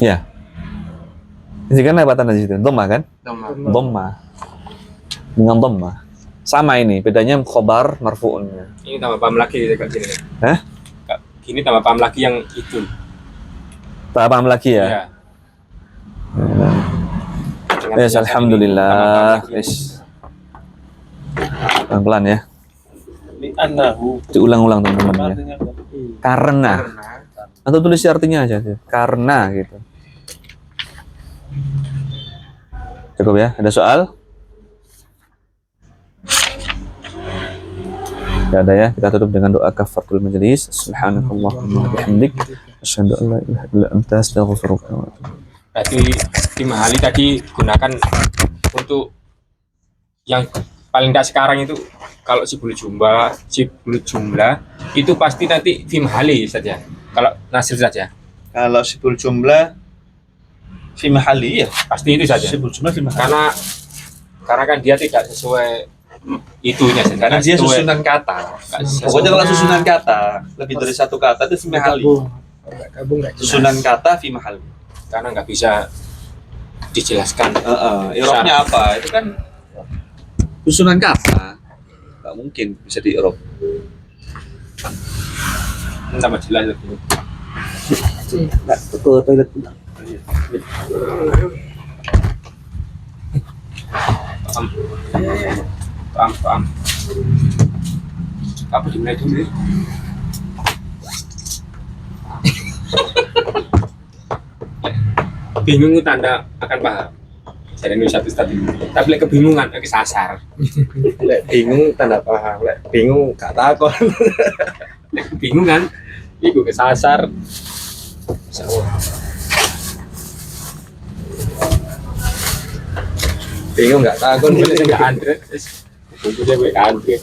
Ya. Ini kan apa tanda di situ? Dhamma kan? Dhamma. Dengan dhamma. Sama ini, bedanya khobar marfu'unnya. Ini tambah paham lagi dekat sini. Hah? Gini tambah paham lagi yang itu. Tak paham lagi ya? Ya. Yes, alhamdulillah. Yes. Pelan-pelan ya. li'annahu Diulang-ulang teman-teman ya. artinya apa? Karena. Atau tulis artinya aja. Karena gitu. Cukup ya? Ada soal? Tidak ada ya? Kita tutup dengan doa kafaratul majelis. Subhanakallahumma wa bihamdik. Asyhadu an la ilaha illa anta astaghfiruka wa atubu ilaik. Berarti di mahali tadi gunakan untuk yang paling tidak sekarang itu kalau sibul jumlah itu pasti nanti fi mahali saja. Kalau nasir saja Kalau sibul jumlah fi mahali ya. pasti itu saja. Sibul jumlah fi mahali. Karena kan dia tidak sesuai itunya saja. Karena dia Sesuai- susunan kata. nggak sesuai- Pokoknya kalau susunan kata lebih dari satu kata itu fi mahali. Enggak gabung enggak jelas. Susunan kata fi mahali. karena nggak bisa dijelaskan. Irobnya apa? Itu kan susunan kata. Nggak mungkin bisa di irob. Tambah jelas lebih. Ke toilet bentar. Paham. Apa dimulai dulu? Bingung tanda akan paham. Jadi ini satu tadi. Tapi lek kebingungan, lek kesasar. Lek bingung tanda paham, lek bingung gak takon. Lek kebingungan, iku kesasar. Bingung gak takon. Boleh sing gak andre. Buku dia gue andre.